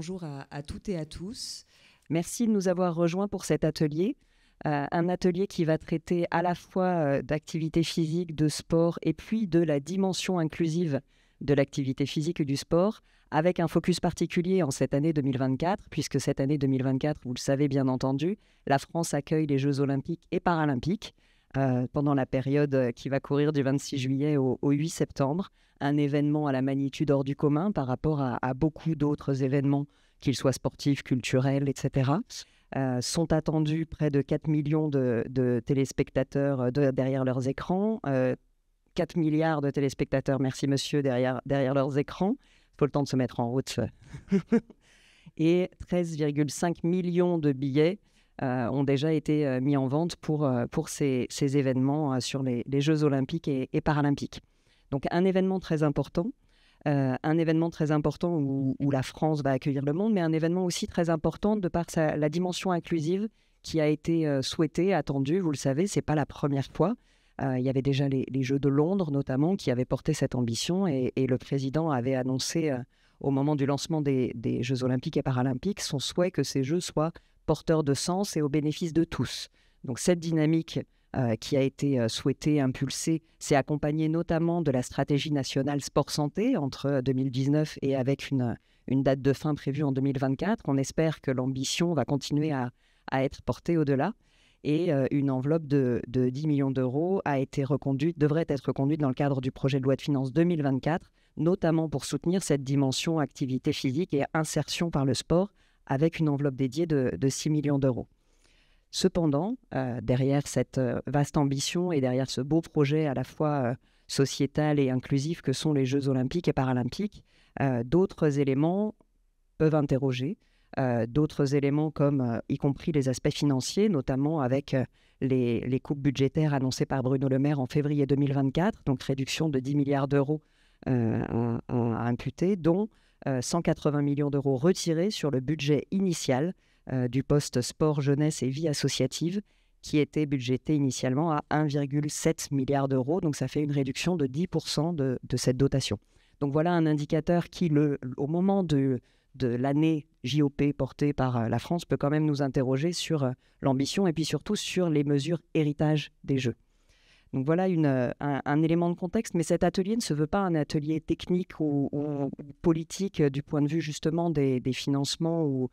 bonjour à toutes et à tous. Merci de nous avoir rejoints pour cet atelier. Un atelier qui va traiter à la fois d'activité physique, de sport et puis de la dimension inclusive de l'activité physique et du sport, avec un focus particulier en cette année 2024, puisque cette année 2024, vous le savez bien entendu, la France accueille les Jeux olympiques et paralympiques pendant la période qui va courir du 26 juillet au 8 septembre, un événement à la magnitude hors du commun par rapport à beaucoup d'autres événements, qu'ils soient sportifs, culturels, etc. Sont attendus près de 4 millions de téléspectateurs derrière leurs écrans, 4 milliards de téléspectateurs, merci monsieur, derrière leurs écrans. Il faut le temps de se mettre en route. Et 13,5 millions de billets ont déjà été mis en vente pour ces événements sur les Jeux olympiques et paralympiques. Donc un événement très important. Où la France va accueillir le monde, mais un événement aussi très important de par la dimension inclusive qui a été souhaitée, attendue. Vous le savez, ce n'est pas la première fois. Il y avait déjà les Jeux de Londres, notamment, qui avaient porté cette ambition et le président avait annoncé au moment du lancement des Jeux olympiques et paralympiques son souhait que ces Jeux soient porteurs de sens et au bénéfice de tous. Donc cette dynamique qui a été souhaitée, impulsée, s'est accompagnée notamment de la stratégie nationale sport-santé entre 2019 et avec une date de fin prévue en 2024. On espère que l'ambition va continuer à être portée au-delà. Et une enveloppe de 10 millions d'euros devrait être reconduite dans le cadre du projet de loi de finances 2024, notamment pour soutenir cette dimension activité physique et insertion par le sport, avec une enveloppe dédiée de 6 millions d'euros. Cependant, derrière cette vaste ambition et derrière ce beau projet à la fois sociétal et inclusif que sont les Jeux olympiques et paralympiques, d'autres éléments peuvent interroger. D'autres éléments comme y compris les aspects financiers, notamment avec les coupes budgétaires annoncées par Bruno Le Maire en février 2024, donc réduction de 10 milliards d'euros à imputer, dont 180 millions d'euros retirés sur le budget initial du poste sport, jeunesse et vie associative, qui était budgété initialement à 1,7 milliard d'euros, donc ça fait une réduction de 10% de cette dotation. Donc voilà un indicateur qui, au moment de l'année JOP portée par la France peut quand même nous interroger sur l'ambition et puis surtout sur les mesures héritage des Jeux. Donc voilà un élément de contexte, mais cet atelier ne se veut pas un atelier technique ou politique du point de vue justement des financements ou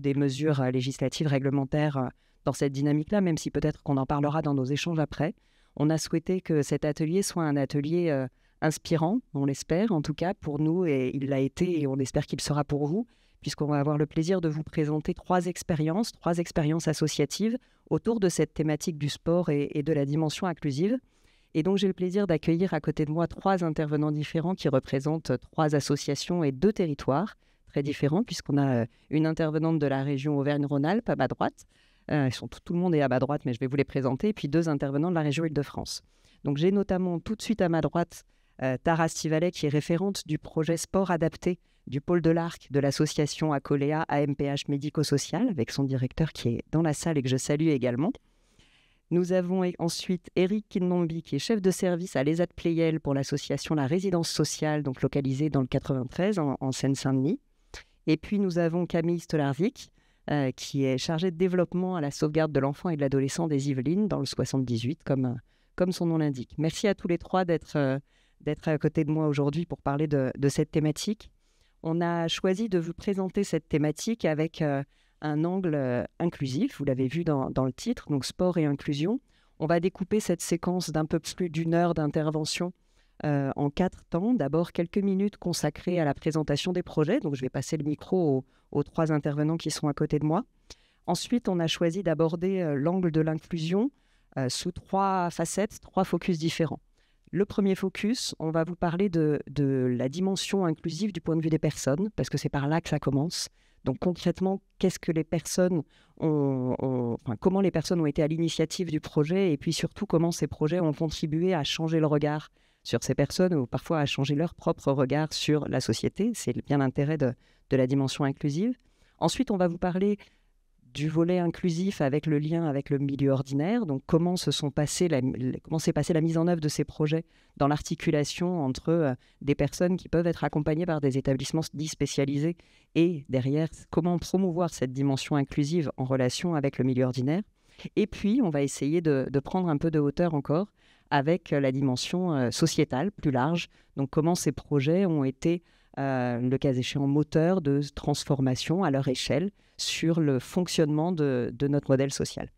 des mesures législatives, réglementaires dans cette dynamique-là, même si peut-être qu'on en parlera dans nos échanges après. On a souhaité que cet atelier soit un atelier inspirant, on l'espère en tout cas pour nous, et il l'a été et on espère qu'il sera pour vous, puisqu'on va avoir le plaisir de vous présenter trois expériences associatives autour de cette thématique du sport et de la dimension inclusive. Et donc j'ai le plaisir d'accueillir à côté de moi 3 intervenants différents qui représentent 3 associations et 2 territoires très différents, puisqu'on a une intervenante de la région Auvergne-Rhône-Alpes à ma droite, tout le monde est à ma droite mais je vais vous les présenter, et puis 2 intervenants de la région Île-de-France. Donc j'ai notamment tout de suite à ma droite Tara Stivalet, qui est référente du projet Sport Adapté du pôle de l'Arc de l'association Acolea AMPH Médico-Social, avec son directeur qui est dans la salle et que je salue également. Nous avons ensuite Eric Kinnombi, qui est chef de service à l'ESAT Pleyel pour l'association La Résidence Sociale, donc localisée dans le 93 en Seine-Saint-Denis. Et puis nous avons Camille Stolarczyk, qui est chargée de développement à la sauvegarde de l'enfant et de l'adolescent des Yvelines, dans le 78, comme son nom l'indique. Merci à tous les 3 d'être à côté de moi aujourd'hui pour parler de cette thématique. On a choisi de vous présenter cette thématique avec un angle inclusif, vous l'avez vu dans le titre, donc sport et inclusion. On va découper cette séquence d'un peu plus d'1 heure d'intervention en 4 temps. D'abord, quelques minutes consacrées à la présentation des projets, donc je vais passer le micro aux 3 intervenants qui sont à côté de moi. Ensuite, on a choisi d'aborder l'angle de l'inclusion sous 3 facettes, 3 focus différents. Le premier focus, on va vous parler de la dimension inclusive du point de vue des personnes, parce que c'est par là que ça commence. Donc concrètement, comment les personnes ont été à l'initiative du projet, et puis surtout comment ces projets ont contribué à changer le regard sur ces personnes, ou parfois à changer leur propre regard sur la société. C'est bien l'intérêt de la dimension inclusive. Ensuite, on va vous parler du volet inclusif avec le lien avec le milieu ordinaire. Donc, comment s'est passée la mise en œuvre de ces projets dans l'articulation entre des personnes qui peuvent être accompagnées par des établissements dits spécialisés et derrière, comment promouvoir cette dimension inclusive en relation avec le milieu ordinaire. Et puis, on va essayer de prendre un peu de hauteur encore avec la dimension sociétale plus large. Donc, comment ces projets ont été, le cas échéant, moteurs de transformation à leur échelle sur le fonctionnement de notre modèle social.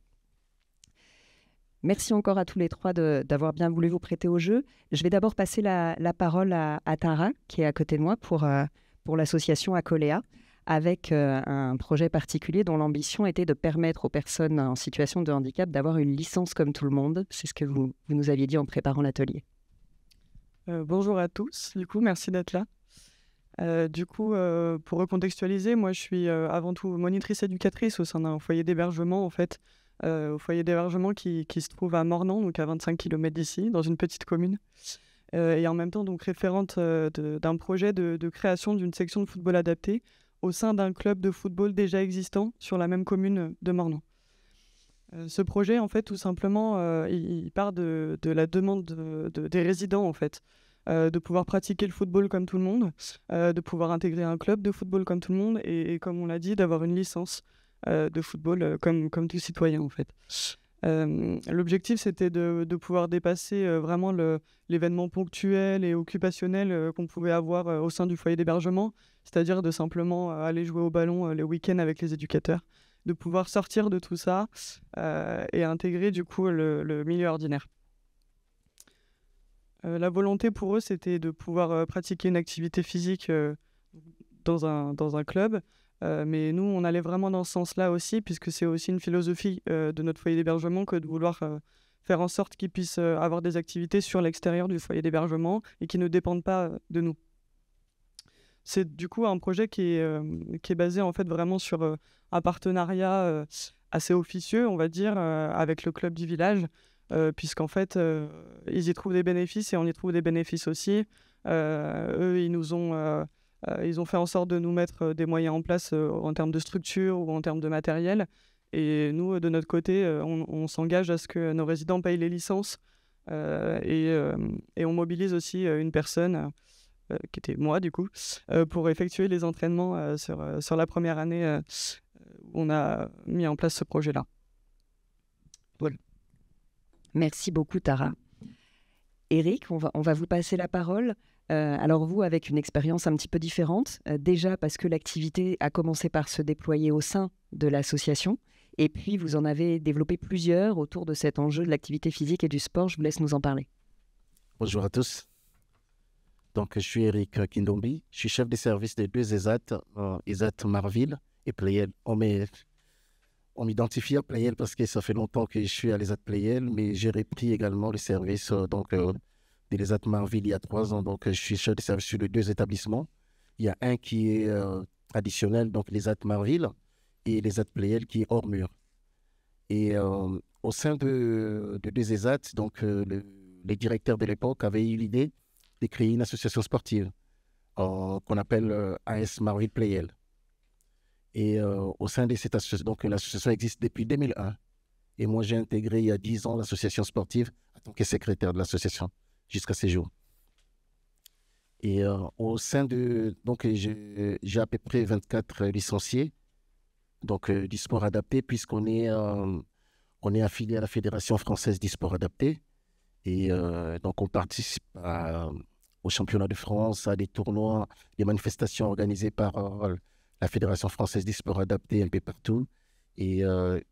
Merci encore à tous les trois d'avoir bien voulu vous prêter au jeu. Je vais d'abord passer la parole à Tara, qui est à côté de moi pour l'association Acolea, avec un projet particulier dont l'ambition était de permettre aux personnes en situation de handicap d'avoir une licence comme tout le monde. C'est ce que vous nous aviez dit en préparant l'atelier. Bonjour à tous, du coup, merci d'être là. Pour recontextualiser, moi je suis avant tout monitrice éducatrice au sein d'un foyer d'hébergement, en fait, au foyer d'hébergement qui se trouve à Mornan, donc à 25 km d'ici, dans une petite commune. Et en même temps, donc référente d'un projet de création d'une section de football adapté au sein d'un club de football déjà existant sur la même commune de Mornan. Ce projet, en fait, tout simplement, il part de la demande des résidents, en fait, de pouvoir pratiquer le football comme tout le monde, de pouvoir intégrer un club de football comme tout le monde et comme on l'a dit, d'avoir une licence de football comme tout citoyen, en fait. L'objectif, c'était de pouvoir dépasser vraiment l'événement ponctuel et occupationnel qu'on pouvait avoir au sein du foyer d'hébergement, c'est-à-dire de simplement aller jouer au ballon les week-ends avec les éducateurs, de pouvoir sortir de tout ça et intégrer du coup le milieu ordinaire. La volonté pour eux, c'était de pouvoir pratiquer une activité physique dans un club. Mais nous, on allait vraiment dans ce sens-là aussi, puisque c'est aussi une philosophie de notre foyer d'hébergement que de vouloir faire en sorte qu'ils puissent avoir des activités sur l'extérieur du foyer d'hébergement et qui ne dépendent pas de nous. C'est du coup un projet qui est basé en fait vraiment sur un partenariat assez officieux, on va dire, avec le club du village, puisqu'en fait, ils y trouvent des bénéfices et on y trouve des bénéfices aussi. Eux, ils ont fait en sorte de nous mettre des moyens en place en termes de structure ou en termes de matériel. Et nous, de notre côté, on s'engage à ce que nos résidents payent les licences et on mobilise aussi une personne, qui était moi du coup, pour effectuer les entraînements sur la première année où on a mis en place ce projet-là. Voilà. Merci beaucoup, Tara. Eric, on va vous passer la parole. Alors vous, avec une expérience un petit peu différente, déjà parce que l'activité a commencé par se déployer au sein de l'association, et puis vous en avez développé plusieurs autour de cet enjeu de l'activité physique et du sport. Je vous laisse nous en parler. Bonjour à tous. Donc, je suis Eric Kindombi, je suis chef de service des deux ESAT, ESAT Marville et Playel. On m'identifie à Playel parce que ça fait longtemps que je suis à l'ESAT Playel, mais j'ai repris également le service de l'ESAT Marville il y a 3 ans. Donc, je suis chef de service sur les 2 établissements. Il y a un qui est additionnel, donc l'ESAT Marville, et l'ESAT Playel qui est hors mur. Et au sein de 2 ESAT, donc les directeurs de l'époque avaient eu l'idée de créer une association sportive qu'on appelle AS Marville Playel. Et au sein de cette association, donc l'association existe depuis 2001. Et moi, j'ai intégré il y a 10 ans l'association sportive en tant que secrétaire de l'association jusqu'à ces jours. Et au sein de... Donc, j'ai à peu près 24 licenciés donc, du sport adapté, puisqu'on est, on est affilié à la Fédération française du sport adapté. Et donc, on participe au championnat de France, à des tournois, des manifestations organisées par la Fédération française du sport adapté un peu partout. Et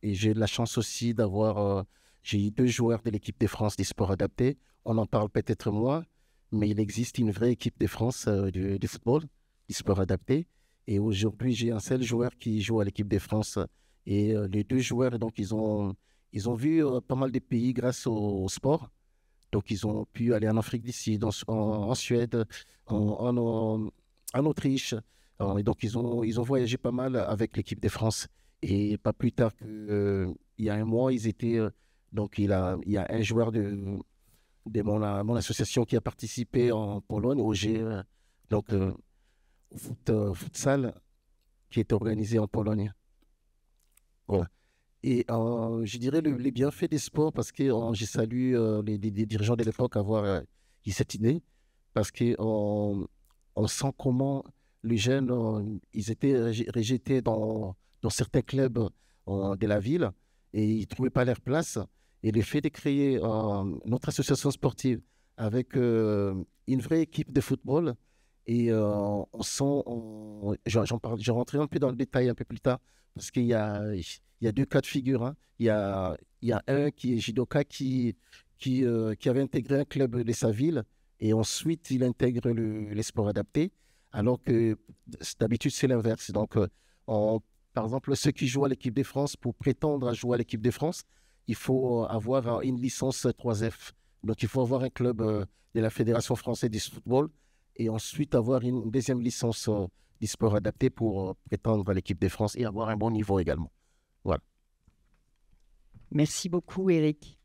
j'ai eu la chance aussi d'avoir... j'ai eu 2 joueurs de l'équipe de France du sport adapté. On en parle peut-être moins, mais il existe une vraie équipe de France du football, du sport adapté. Et aujourd'hui, j'ai un seul joueur qui joue à l'équipe de France. Et les 2 joueurs, donc, ils ont vu pas mal de pays grâce au sport. Donc, ils ont pu aller en Afrique du Sud, en Suède, en Autriche. Et donc, ils ont voyagé pas mal avec l'équipe de France. Et pas plus tard qu'il y a un mois, ils étaient... donc, il y a un joueur de mon association qui a participé en Pologne au futsal qui est organisé en Pologne. Voilà. Et je dirais les bienfaits des sports, parce que j'ai salué les dirigeants de l'époque avoir eu cette idée, parce qu'on on sent comment les jeunes, ils étaient rejetés dans certains clubs de la ville et ils ne trouvaient pas leur place. Et le fait de créer notre association sportive avec une vraie équipe de football, et on sent, j'en parle, je rentrerai un peu dans le détail un peu plus tard, parce qu'il y a deux cas de figure. Hein. Il y a un qui est judoka qui avait intégré un club de sa ville et ensuite il intègre les sports adaptés, alors que d'habitude c'est l'inverse. Donc, par exemple, ceux qui jouent à l'équipe de France, pour prétendre à jouer à l'équipe de France, il faut avoir une licence 3F. Donc, il faut avoir un club de la Fédération française du football et ensuite avoir une deuxième licence du sport adapté pour prétendre à l'équipe de France et avoir un bon niveau également. Voilà. Merci beaucoup, Eric.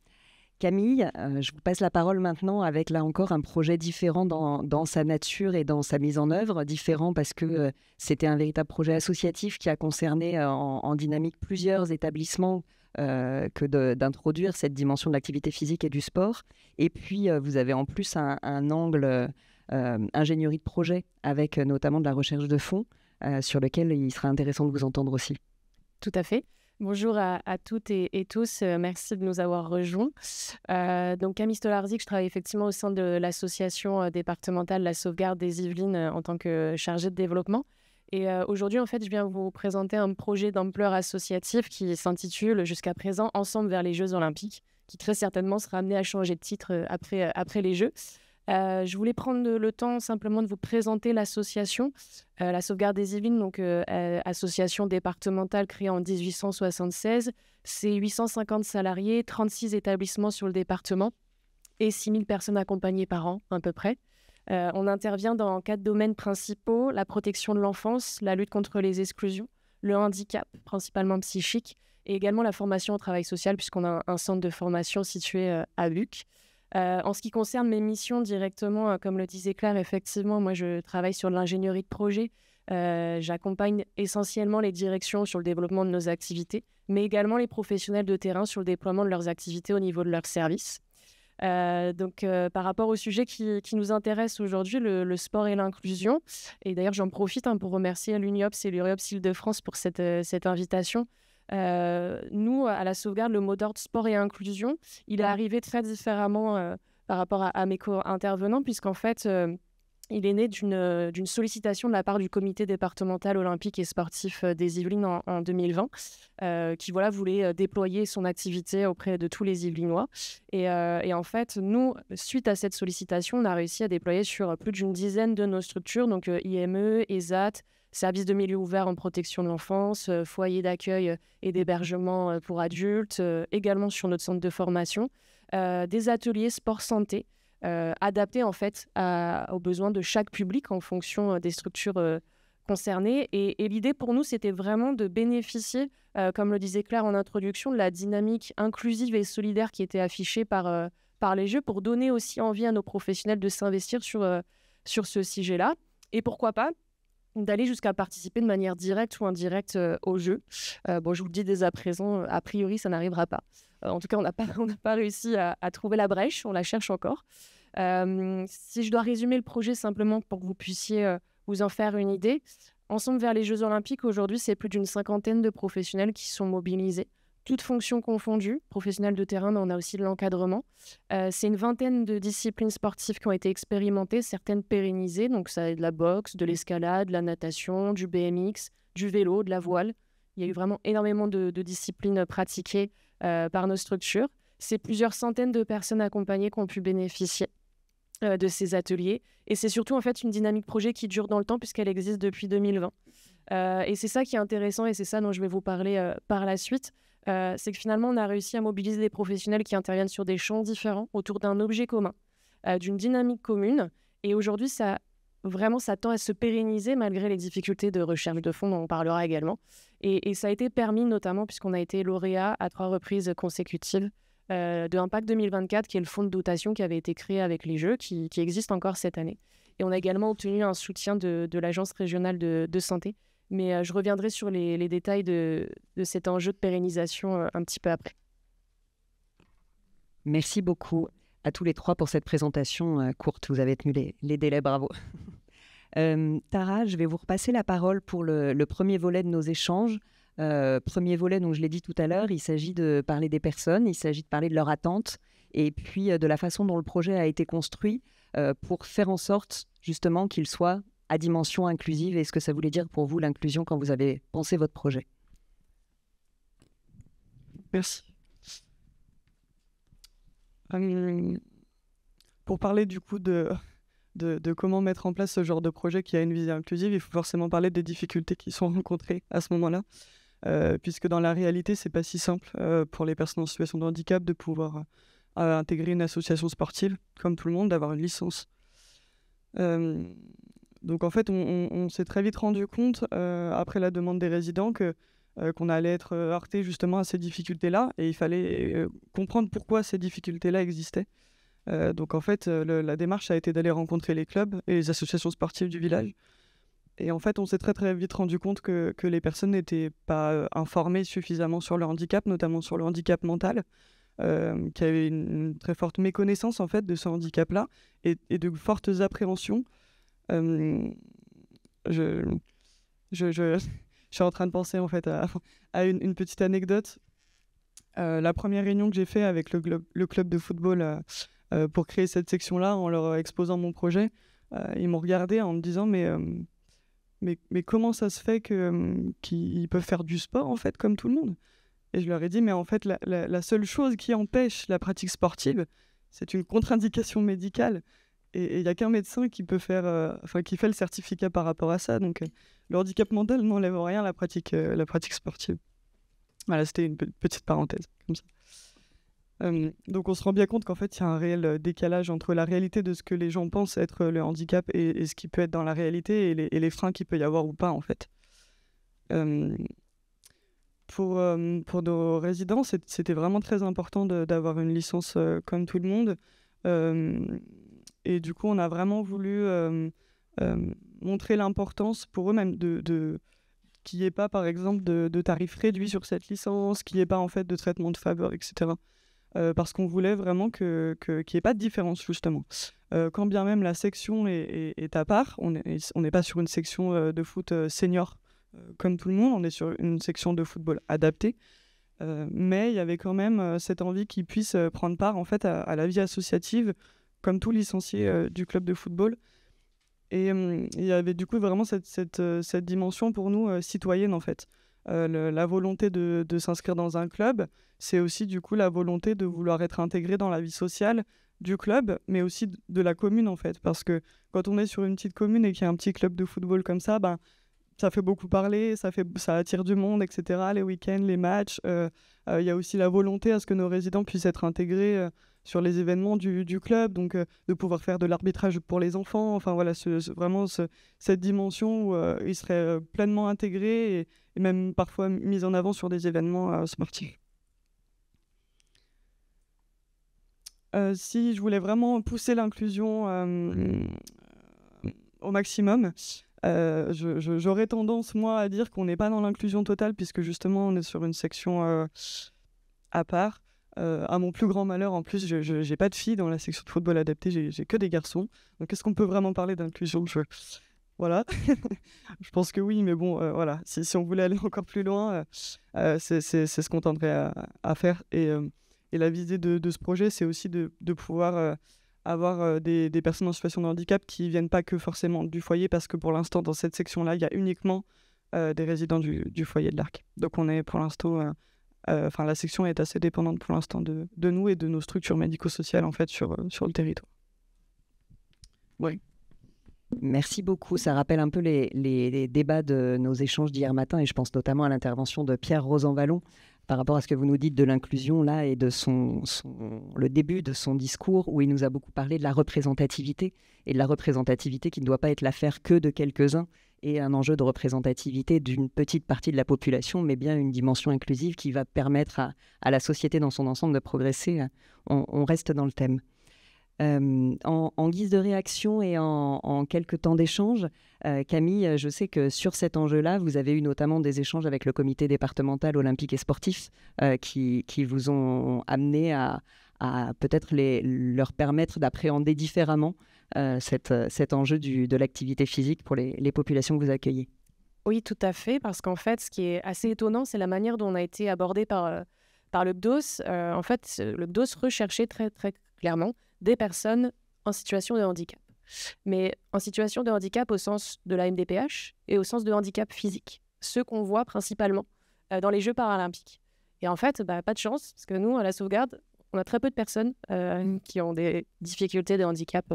Camille, je vous passe la parole maintenant avec, là encore, un projet différent dans sa nature et dans sa mise en œuvre. Différent parce que c'était un véritable projet associatif qui a concerné en dynamique plusieurs établissements que d'introduire cette dimension de l'activité physique et du sport. Et puis, vous avez en plus un angle ingénierie de projet avec notamment de la recherche de fonds sur lequel il sera intéressant de vous entendre aussi. Tout à fait. Bonjour à toutes et tous, merci de nous avoir rejoints. Donc Camille Stolarczyk, je travaille effectivement au sein de l'association départementale La Sauvegarde des Yvelines en tant que chargée de développement. Et aujourd'hui, en fait, je viens vous présenter un projet d'ampleur associative qui s'intitule jusqu'à présent Ensemble vers les Jeux Olympiques, qui très certainement sera amené à changer de titre après les Jeux. Je voulais prendre le temps simplement de vous présenter l'association, La Sauvegarde des Yvelines, donc association départementale créée en 1876. C'est 850 salariés, 36 établissements sur le département et 6000 personnes accompagnées par an à peu près. On intervient dans 4 domaines principaux: la protection de l'enfance, la lutte contre les exclusions, le handicap, principalement psychique, et également la formation au travail social, puisqu'on a un centre de formation situé à Buc. En ce qui concerne mes missions directement, comme le disait Claire, effectivement, moi je travaille sur l'ingénierie de projet. J'accompagne essentiellement les directions sur le développement de nos activités, mais également les professionnels de terrain sur le déploiement de leurs activités au niveau de leurs services. Par rapport au sujet qui nous intéresse aujourd'hui, le sport et l'inclusion, et d'ailleurs j'en profite pour remercier l'UNIOPS et l'URIOPS Île-de-France pour cette invitation. Nous, à la Sauvegarde, le mot d'ordre sport et inclusion, il est arrivé très différemment par rapport à mes co-intervenants, puisqu'en fait, il est né d'une sollicitation de la part du comité départemental olympique et sportif des Yvelines en 2020, qui voulait déployer son activité auprès de tous les Yvelinois. Et en fait, nous, suite à cette sollicitation, on a réussi à déployer sur plus d'une dizaine de nos structures, donc IME, ESAT, services de milieu ouvert en protection de l'enfance, foyers d'accueil et d'hébergement pour adultes, également sur notre centre de formation, des ateliers sport-santé adaptés en fait aux besoins de chaque public en fonction des structures concernées. Et l'idée pour nous, c'était vraiment de bénéficier, comme le disait Claire en introduction, de la dynamique inclusive et solidaire qui était affichée par les Jeux, pour donner aussi envie à nos professionnels de s'investir sur ce sujet-là. Et pourquoi pas d'aller jusqu'à participer de manière directe ou indirecte aux Jeux. Je vous le dis dès à présent, a priori, ça n'arrivera pas. En tout cas, on n'a pas réussi à trouver la brèche, on la cherche encore. Si je dois résumer le projet simplement pour que vous puissiez vous en faire une idée, Ensemble vers les Jeux Olympiques, aujourd'hui, c'est plus d'une 50aine de professionnels qui sont mobilisés, toutes fonctions confondues, professionnels de terrain, mais on a aussi de l'encadrement. C'est une 20aine de disciplines sportives qui ont été expérimentées, certaines pérennisées, donc ça est de la boxe, de l'escalade, de la natation, du BMX, du vélo, de la voile. Il y a eu vraiment énormément de disciplines pratiquées par nos structures. C'est plusieurs centaines de personnes accompagnées qui ont pu bénéficier de ces ateliers. Et c'est surtout en fait une dynamique projet qui dure dans le temps puisqu'elle existe depuis 2020. Et c'est ça qui est intéressant et c'est ça dont je vais vous parler par la suite. C'est que finalement, on a réussi à mobiliser des professionnels qui interviennent sur des champs différents autour d'un objet commun, d'une dynamique commune. Et aujourd'hui, ça tend à se pérenniser malgré les difficultés de recherche de fonds dont on parlera également. Et ça a été permis notamment puisqu'on a été lauréat à 3 reprises consécutives de Impact 2024, qui est le fonds de dotation qui avait été créé avec les Jeux, qui existe encore cette année. Et on a également obtenu un soutien de l'Agence régionale de santé Mais je reviendrai sur les détails de cet enjeu de pérennisation un petit peu après. Merci beaucoup à tous les trois pour cette présentation courte. Vous avez tenu les délais, bravo. Tara, je vais vous repasser la parole pour le premier volet de nos échanges. Premier volet, donc je l'ai dit tout à l'heure, il s'agit de parler des personnes, il s'agit de parler de leurs attentes et puis de la façon dont le projet a été construit pour faire en sorte justement qu'il soit à dimension inclusive et ce que ça voulait dire pour vous l'inclusion quand vous avez pensé votre projet. Merci. Pour parler du coup de comment mettre en place ce genre de projet qui a une visée inclusive, il faut forcément parler des difficultés qui sont rencontrées à ce moment-là, puisque dans la réalité, c'est pas si simple pour les personnes en situation de handicap de pouvoir intégrer une association sportive, comme tout le monde, d'avoir une licence. Donc en fait, on s'est très vite rendu compte, après la demande des résidents, qu'on allait être heurté justement à ces difficultés-là, et il fallait comprendre pourquoi ces difficultés-là existaient. Donc en fait, la démarche a été d'aller rencontrer les clubs et les associations sportives du village. Et en fait, on s'est très très vite rendu compte que les personnes n'étaient pas informées suffisamment sur le handicap, notamment sur le handicap mental, qu'il y avait une très forte méconnaissance en fait de ce handicap-là et de fortes appréhensions. Je suis en train de penser en fait à une petite anecdote. La première réunion que j'ai faite avec le club de football pour créer cette section-là, en leur exposant mon projet, ils m'ont regardé en me disant mais comment ça se fait qu'ils peuvent faire du sport en fait comme tout le monde? Et je leur ai dit mais en fait la seule chose qui empêche la pratique sportive, c'est une contre-indication médicale. Et il n'y a qu'un médecin qui peut qui fait le certificat par rapport à ça. Donc, le handicap mental n'enlève rien à la pratique sportive. Voilà, c'était une petite parenthèse, comme ça. Donc, on se rend bien compte qu'en fait, il y a un réel décalage entre la réalité de ce que les gens pensent être le handicap et ce qui peut être dans la réalité et les freins qu'il peut y avoir ou pas, en fait. Pour nos résidents, c'était vraiment très important d'avoir une licence comme tout le monde. Et du coup, on a vraiment voulu montrer l'importance pour eux-mêmes qu'il n'y ait pas, par exemple, de tarifs réduits sur cette licence, qu'il n'y ait pas, en fait, de traitement de faveur, etc. Parce qu'on voulait vraiment qu'il n'y ait pas de différence, justement. Quand bien même la section est à part, on n'est pas sur une section de foot senior comme tout le monde, on est sur une section de football adaptée. Mais il y avait quand même cette envie qu'ils puissent prendre part, en fait, à la vie associative, comme tout licencié du club de football. Et il y avait du coup vraiment cette dimension pour nous citoyenne en fait. La volonté de s'inscrire dans un club, c'est aussi du coup la volonté de vouloir être intégré dans la vie sociale du club, mais aussi de la commune en fait. Parce que quand on est sur une petite commune et qu'il y a un petit club de football comme ça, ça fait beaucoup parler, ça attire du monde, etc. Les week-ends, les matchs. Il y a aussi la volonté à ce que nos résidents puissent être intégrés sur les événements du club, donc de pouvoir faire de l'arbitrage pour les enfants. Enfin voilà, vraiment cette dimension où ils seraient pleinement intégrés et même parfois mis en avant sur des événements sportifs. Si je voulais vraiment pousser l'inclusion au maximum, j'aurais tendance, moi, à dire qu'on n'est pas dans l'inclusion totale, puisque justement, on est sur une section à part. À mon plus grand malheur, en plus, je n'ai pas de filles dans la section de football adapté, j'ai que des garçons. Donc, est-ce qu'on peut vraiment parler d'inclusion? Voilà. Je pense que oui, mais bon, voilà. Si on voulait aller encore plus loin, c'est ce qu'on tendrait à faire. Et la visée de ce projet, c'est aussi de pouvoir avoir des personnes en situation de handicap qui ne viennent pas que forcément du foyer, parce que pour l'instant, dans cette section-là, il y a uniquement des résidents du foyer de l'Arc. Donc, on est pour l'instant... la section est assez dépendante pour l'instant de nous et de nos structures médico-sociales en fait sur le territoire. Oui. Merci beaucoup. Ça rappelle un peu les débats de nos échanges d'hier matin et je pense notamment à l'intervention de Pierre Rosanvallon par rapport à ce que vous nous dites de l'inclusion là et de le début de son discours où il nous a beaucoup parlé de la représentativité et de la représentativité qui ne doit pas être l'affaire que de quelques-uns et un enjeu de représentativité d'une petite partie de la population, mais bien une dimension inclusive qui va permettre à la société dans son ensemble de progresser. On reste dans le thème. En guise de réaction et en quelques temps d'échange, Camille, je sais que sur cet enjeu-là, vous avez eu notamment des échanges avec le comité départemental olympique et sportif qui vous ont amené à peut-être leur permettre d'appréhender différemment cet enjeu de l'activité physique pour les populations que vous accueillez. Oui, tout à fait, parce qu'en fait, ce qui est assez étonnant, c'est la manière dont on a été abordé par le CDOS. En fait, le CDOS recherchait très, très clairement des personnes en situation de handicap. Mais en situation de handicap au sens de la MDPH et au sens de handicap physique, ceux qu'on voit principalement dans les Jeux paralympiques. Et en fait, pas de chance, parce que nous, à la sauvegarde, on a très peu de personnes qui ont des difficultés de handicap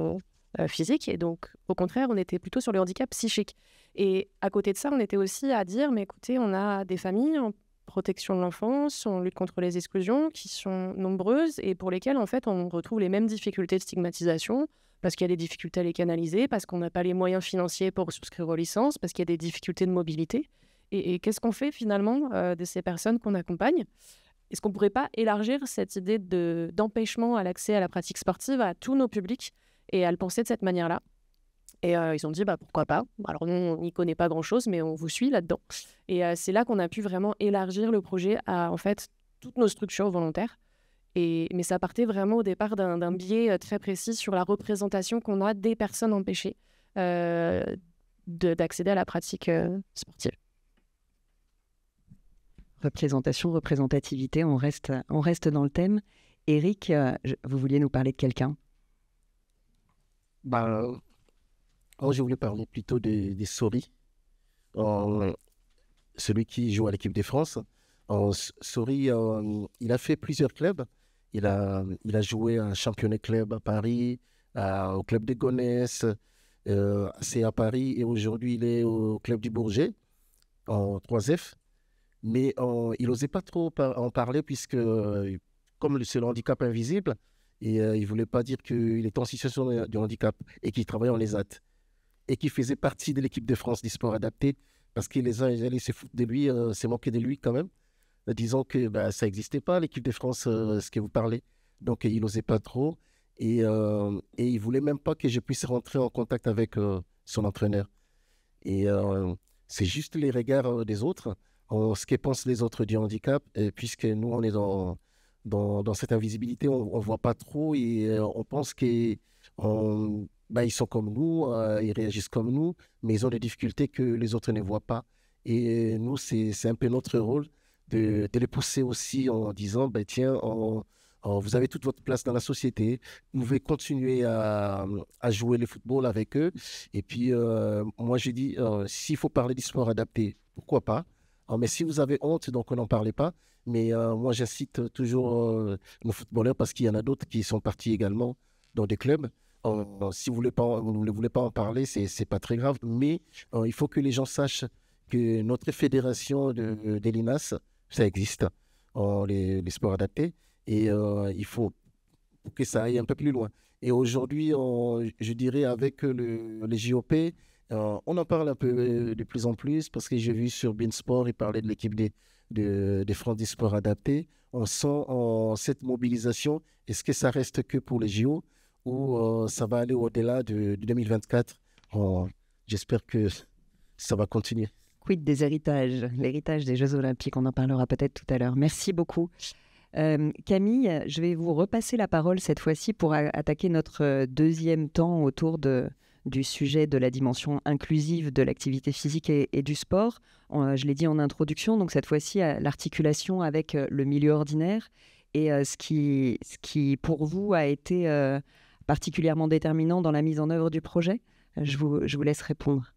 physique. Et donc, au contraire, on était plutôt sur le handicap psychique. Et à côté de ça, on était aussi à dire, mais écoutez, on a des familles en protection de l'enfance, on lutte contre les exclusions, qui sont nombreuses et pour lesquelles, en fait, on retrouve les mêmes difficultés de stigmatisation, parce qu'il y a des difficultés à les canaliser, parce qu'on n'a pas les moyens financiers pour souscrire aux licences, parce qu'il y a des difficultés de mobilité. Et qu'est-ce qu'on fait finalement de ces personnes qu'on accompagne ? Est-ce qu'on ne pourrait pas élargir cette idée d'empêchement à l'accès à la pratique sportive à tous nos publics et à le penser de cette manière-là ? Et ils ont dit, pourquoi pas. Alors nous, on n'y connaît pas grand-chose, mais on vous suit là-dedans. Et c'est là qu'on a pu vraiment élargir le projet à, en fait, toutes nos structures volontaires. Mais ça partait vraiment au départ d'un biais très précis sur la représentation qu'on a des personnes empêchées d'accéder à la pratique sportive. Représentation, représentativité, on reste dans le thème. Eric, vous vouliez nous parler de quelqu'un ? Je voulais parler plutôt des Sori, celui qui joue à l'équipe de France. Sori, il a fait plusieurs clubs. Il a joué à un championnat club à Paris, au club de Gonesse, c'est à Paris, et aujourd'hui il est au club du Bourget, en 3F. Mais il n'osait pas trop en parler puisque, comme c'est le handicap invisible, et il ne voulait pas dire qu'il était en situation de handicap et qu'il travaillait en ESAT et qu'il faisait partie de l'équipe de France du sport adapté, parce que les uns allaient se foutre de lui, se moquer de lui quand même, disant que ça n'existait pas, l'équipe de France, ce que vous parlez. Donc il n'osait pas trop et il ne voulait même pas que je puisse rentrer en contact avec son entraîneur. Et c'est juste les regards des autres, ce que pensent les autres du handicap, puisque nous, on est dans cette invisibilité, on ne voit pas trop et on pense qu'ils sont comme nous, ils réagissent comme nous, mais ils ont des difficultés que les autres ne voient pas. Et nous, c'est un peu notre rôle de les pousser aussi en disant, tiens, vous avez toute votre place dans la société, vous pouvez continuer à jouer le football avec eux. Et puis, moi, j'ai dit, s'il faut parler du sport adapté, pourquoi pas ? Mais si vous avez honte, donc on n'en parlait pas. Mais moi, j'incite toujours nos footballeurs, parce qu'il y en a d'autres qui sont partis également dans des clubs. Si vous ne voulez pas en parler, c'est pas très grave. Mais il faut que les gens sachent que notre fédération des LINAS, ça existe, les sports adaptés. Et il faut que ça aille un peu plus loin. Et aujourd'hui, je dirais avec les JOP, on en parle un peu de plus en plus, parce que j'ai vu sur Beansport, il parlait de l'équipe des France des sports adaptés. On sent cette mobilisation. Est-ce que ça reste que pour les JO ou ça va aller au-delà de 2024 ? J'espère que ça va continuer. Quid des héritages, l'héritage des Jeux Olympiques, on en parlera peut-être tout à l'heure. Merci beaucoup. Camille, je vais vous repasser la parole cette fois-ci pour attaquer notre deuxième temps autour du sujet de la dimension inclusive de l'activité physique et du sport. Je l'ai dit en introduction, donc cette fois-ci, l'articulation avec le milieu ordinaire et ce qui, pour vous, a été particulièrement déterminant dans la mise en œuvre du projet. Je vous laisse répondre.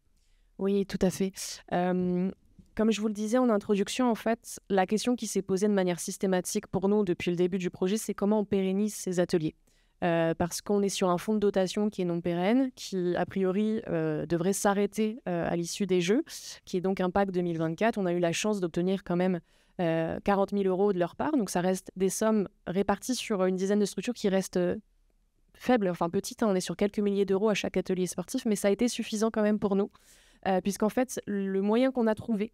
Oui, tout à fait. Comme je vous le disais en introduction, en fait, la question qui s'est posée de manière systématique pour nous depuis le début du projet, c'est comment on pérennise ces ateliers. Parce qu'on est sur un fonds de dotation qui est non pérenne, qui a priori devrait s'arrêter à l'issue des Jeux, qui est donc un PAC 2024. On a eu la chance d'obtenir quand même 40 000 € de leur part, donc ça reste des sommes réparties sur une dizaine de structures qui restent faibles, enfin petites, on est sur quelques milliers d'euros à chaque atelier sportif, mais ça a été suffisant quand même pour nous, puisqu'en fait, le moyen qu'on a trouvé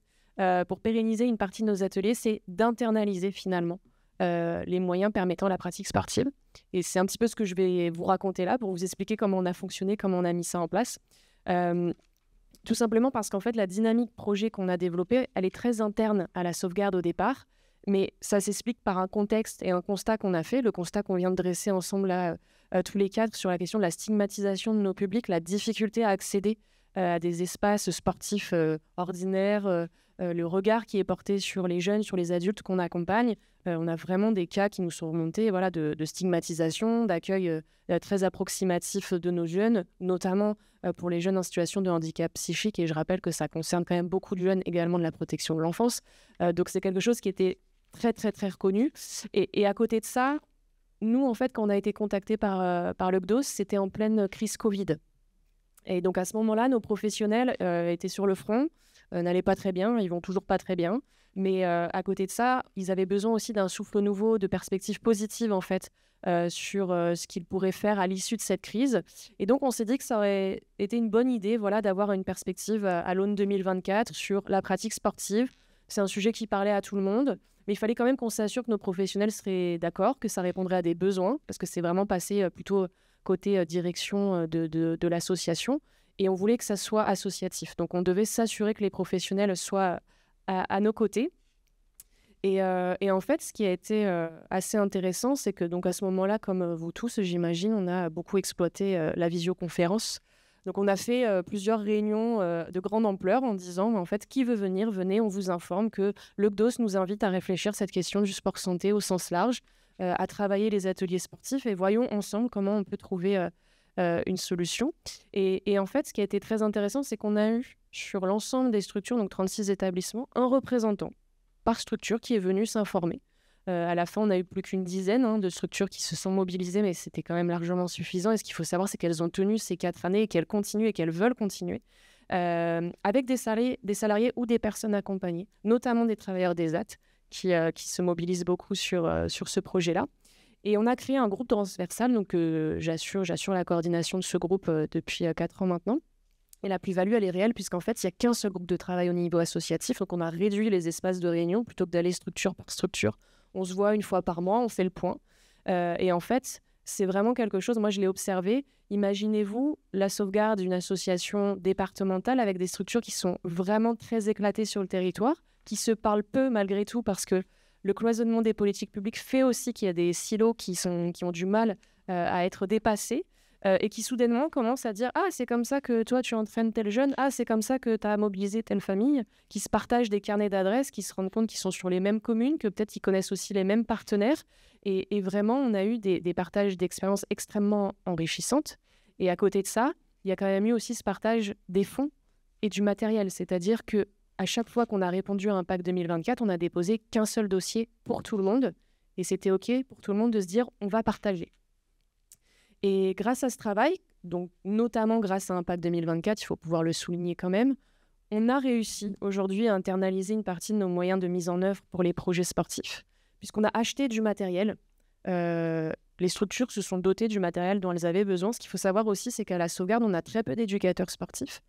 pour pérenniser une partie de nos ateliers, c'est d'internaliser finalement les moyens permettant la pratique sportive. Et c'est un petit peu ce que je vais vous raconter là pour vous expliquer comment on a fonctionné, comment on a mis ça en place. Tout simplement parce qu'en fait, la dynamique projet qu'on a développée, elle est très interne à la sauvegarde au départ, mais ça s'explique par un contexte et un constat qu'on a fait, le constat qu'on vient de dresser ensemble là, tous les quatre sur la question de la stigmatisation de nos publics, la difficulté à accéder à des espaces sportifs ordinaires, le regard qui est porté sur les jeunes, sur les adultes qu'on accompagne. On a vraiment des cas qui nous sont remontés de stigmatisation, d'accueil très approximatif de nos jeunes, notamment pour les jeunes en situation de handicap psychique. Et je rappelle que ça concerne quand même beaucoup de jeunes également de la protection de l'enfance. Donc c'est quelque chose qui était très, très, très reconnu. Et à côté de ça, nous, en fait, quand on a été contactés par le CDOS, c'était en pleine crise Covid. Et donc à ce moment-là, nos professionnels étaient sur le front, n'allaient pas très bien, ils vont toujours pas très bien. Mais à côté de ça, ils avaient besoin aussi d'un souffle nouveau, de perspectives positives en fait, sur ce qu'ils pourraient faire à l'issue de cette crise. Et donc on s'est dit que ça aurait été une bonne idée d'avoir une perspective à l'aune 2024 sur la pratique sportive. C'est un sujet qui parlait à tout le monde, mais il fallait quand même qu'on s'assure que nos professionnels seraient d'accord, que ça répondrait à des besoins, parce que c'est vraiment passé plutôt côté direction de l'association. Et on voulait que ça soit associatif. Donc on devait s'assurer que les professionnels soient à nos côtés. Et en fait, ce qui a été assez intéressant, c'est que donc à ce moment-là, comme vous tous, j'imagine, on a beaucoup exploité la visioconférence. Donc on a fait plusieurs réunions de grande ampleur en disant, en fait, qui veut venir, venez, on vous informe que le CDOS nous invite à réfléchir cette question du sport santé au sens large, à travailler les ateliers sportifs et voyons ensemble comment on peut trouver une solution. Et en fait, ce qui a été très intéressant, c'est qu'on a eu sur l'ensemble des structures, donc 36 établissements, un représentant par structure qui est venu s'informer. À la fin, on n'a eu plus qu'une dizaine de structures qui se sont mobilisées, mais c'était quand même largement suffisant. Et ce qu'il faut savoir, c'est qu'elles ont tenu ces 4 années et qu'elles continuent et qu'elles veulent continuer avec des salariés ou des personnes accompagnées, notamment des travailleurs des AT qui se mobilisent beaucoup sur ce projet-là. Et on a créé un groupe transversal, donc j'assure la coordination de ce groupe depuis 4 ans maintenant. Et la plus-value, elle est réelle, puisqu'en fait, il n'y a qu'un seul groupe de travail au niveau associatif. Donc, on a réduit les espaces de réunion plutôt que d'aller structure par structure. On se voit une fois par mois, on fait le point. Et en fait, c'est vraiment quelque chose, moi, je l'ai observé. Imaginez-vous la sauvegarde d'une association départementale avec des structures qui sont vraiment très éclatées sur le territoire, qui se parlent peu malgré tout, parce que le cloisonnement des politiques publiques fait aussi qu'il y a des silos qui ont du mal à être dépassés. Et qui soudainement commencent à dire « Ah, c'est comme ça que toi, tu entraînes tel jeune. Ah, c'est comme ça que tu as mobilisé telle famille. » Qui se partagent des carnets d'adresses, qui se rendent compte qu'ils sont sur les mêmes communes, que peut-être ils connaissent aussi les mêmes partenaires. Et vraiment, on a eu des partages d'expériences extrêmement enrichissantes. Et à côté de ça, il y a quand même eu aussi ce partage des fonds et du matériel. C'est-à-dire qu'à chaque fois qu'on a répondu à Impact 2024, on n'a déposé qu'un seul dossier pour tout le monde. Et c'était OK pour tout le monde de se dire « On va partager ». Et grâce à ce travail, donc notamment grâce à Impact 2024, il faut pouvoir le souligner quand même, on a réussi aujourd'hui à internaliser une partie de nos moyens de mise en œuvre pour les projets sportifs, puisqu'on a acheté du matériel. Les structures se sont dotées du matériel dont elles avaient besoin. Ce qu'il faut savoir aussi, c'est qu'à la sauvegarde, on a très peu d'éducateurs sportifs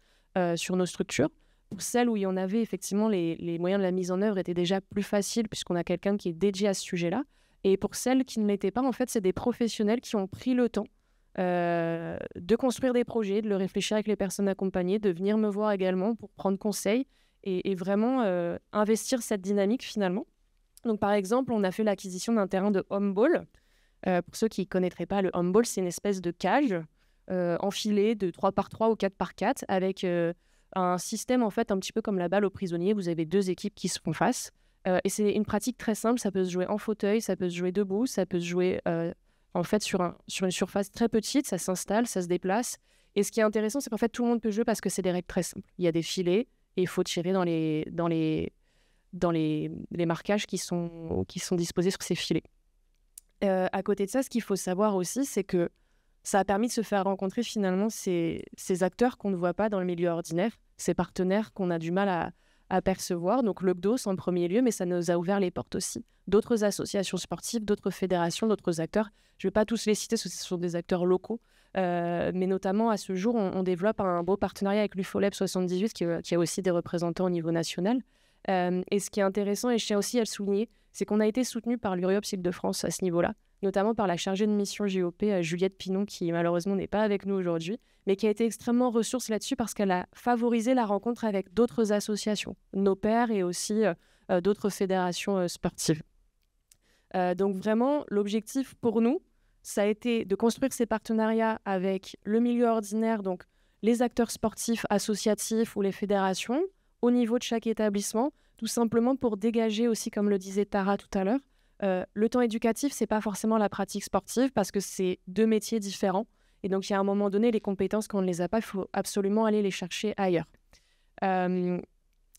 sur nos structures. Pour celles où il y en avait, effectivement, les moyens de la mise en œuvre étaient déjà plus faciles, puisqu'on a quelqu'un qui est dédié à ce sujet-là. Et pour celles qui ne l'étaient pas, en fait, c'est des professionnels qui ont pris le temps de construire des projets, de le réfléchir avec les personnes accompagnées, de venir me voir également pour prendre conseil et vraiment investir cette dynamique finalement. Donc par exemple, on a fait l'acquisition d'un terrain de handball. Pour ceux qui ne connaîtraient pas, le handball, c'est une espèce de cage enfilée de 3x3 ou 4x4 avec un système en fait un petit peu comme la balle aux prisonniers. Vous avez 2 équipes qui se font face. Et c'est une pratique très simple, ça peut se jouer en fauteuil, ça peut se jouer debout, ça peut se jouer en fait sur une surface très petite, ça s'installe, ça se déplace. Et ce qui est intéressant, c'est qu'en fait tout le monde peut jouer parce que c'est des règles très simples. Il y a des filets et il faut tirer dans les marquages qui sont disposés sur ces filets. À côté de ça, ce qu'il faut savoir aussi, c'est que ça a permis de se faire rencontrer finalement ces acteurs qu'on ne voit pas dans le milieu ordinaire, ces partenaires qu'on a du mal à percevoir, donc le CDOS en premier lieu, mais ça nous a ouvert les portes aussi. D'autres associations sportives, d'autres fédérations, d'autres acteurs. Je ne vais pas tous les citer, parce que ce sont des acteurs locaux, mais notamment à ce jour, on développe un beau partenariat avec l'UFOLEB 78, qui a aussi des représentants au niveau national. Et ce qui est intéressant, et je tiens aussi à le souligner, c'est qu'on a été soutenu par l'URIOPS Île-de-France à ce niveau-là, notamment par la chargée de mission JOP, Juliette Pinon, qui malheureusement n'est pas avec nous aujourd'hui, mais qui a été extrêmement ressource là-dessus parce qu'elle a favorisé la rencontre avec d'autres associations, nos pairs et aussi d'autres fédérations sportives. Donc vraiment, l'objectif pour nous, ça a été de construire ces partenariats avec le milieu ordinaire, donc les acteurs sportifs, associatifs ou les fédérations, au niveau de chaque établissement, tout simplement pour dégager aussi, comme le disait Tara tout à l'heure, le temps éducatif, ce n'est pas forcément la pratique sportive parce que c'est deux métiers différents. Et donc, il y a un moment donné, les compétences, quand on ne les a pas, il faut absolument aller les chercher ailleurs.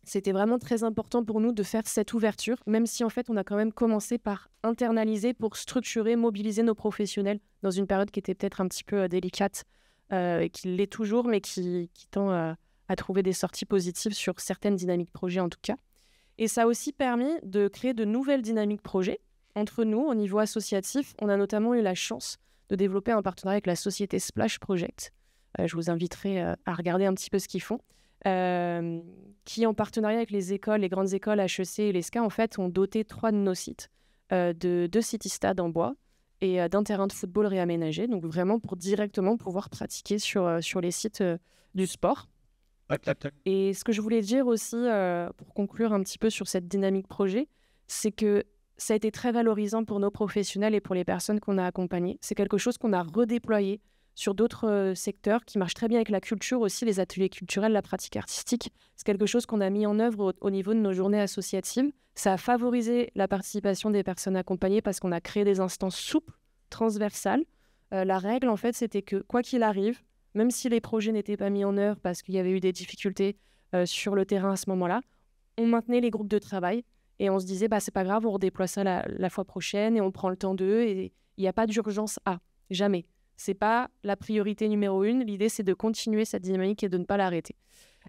C'était vraiment très important pour nous de faire cette ouverture, même si en fait, on a quand même commencé par internaliser pour structurer, mobiliser nos professionnels dans une période qui était peut-être un petit peu délicate, et qui l'est toujours, mais qui tend à trouver des sorties positives sur certaines dynamiques projets en tout cas. Et ça a aussi permis de créer de nouvelles dynamiques projets entre nous au niveau associatif. On a notamment eu la chance de développer un partenariat avec la société Splash Project. Je vous inviterai à regarder un petit peu ce qu'ils font. Qui, en partenariat avec les écoles, les grandes écoles HEC et l'ESCA, en fait, ont doté 3 de nos sites de 2 city-stades en bois et d'un terrain de football réaménagé. Donc vraiment pour directement pouvoir pratiquer sur les sites du sport. Et ce que je voulais dire aussi, pour conclure un petit peu sur cette dynamique projet, c'est que ça a été très valorisant pour nos professionnels et pour les personnes qu'on a accompagnées. C'est quelque chose qu'on a redéployé sur d'autres secteurs qui marchent très bien avec la culture aussi, les ateliers culturels, la pratique artistique. C'est quelque chose qu'on a mis en œuvre au niveau de nos journées associatives. Ça a favorisé la participation des personnes accompagnées parce qu'on a créé des instances souples, transversales. La règle, en fait, c'était que quoi qu'il arrive, même si les projets n'étaient pas mis en œuvre parce qu'il y avait eu des difficultés sur le terrain à ce moment-là, on maintenait les groupes de travail et on se disait, c'est pas grave, on redéploie ça la fois prochaine et on prend le temps d'eux et il n'y a pas d'urgence à, jamais. C'est pas la priorité numéro 1. L'idée, c'est de continuer cette dynamique et de ne pas l'arrêter.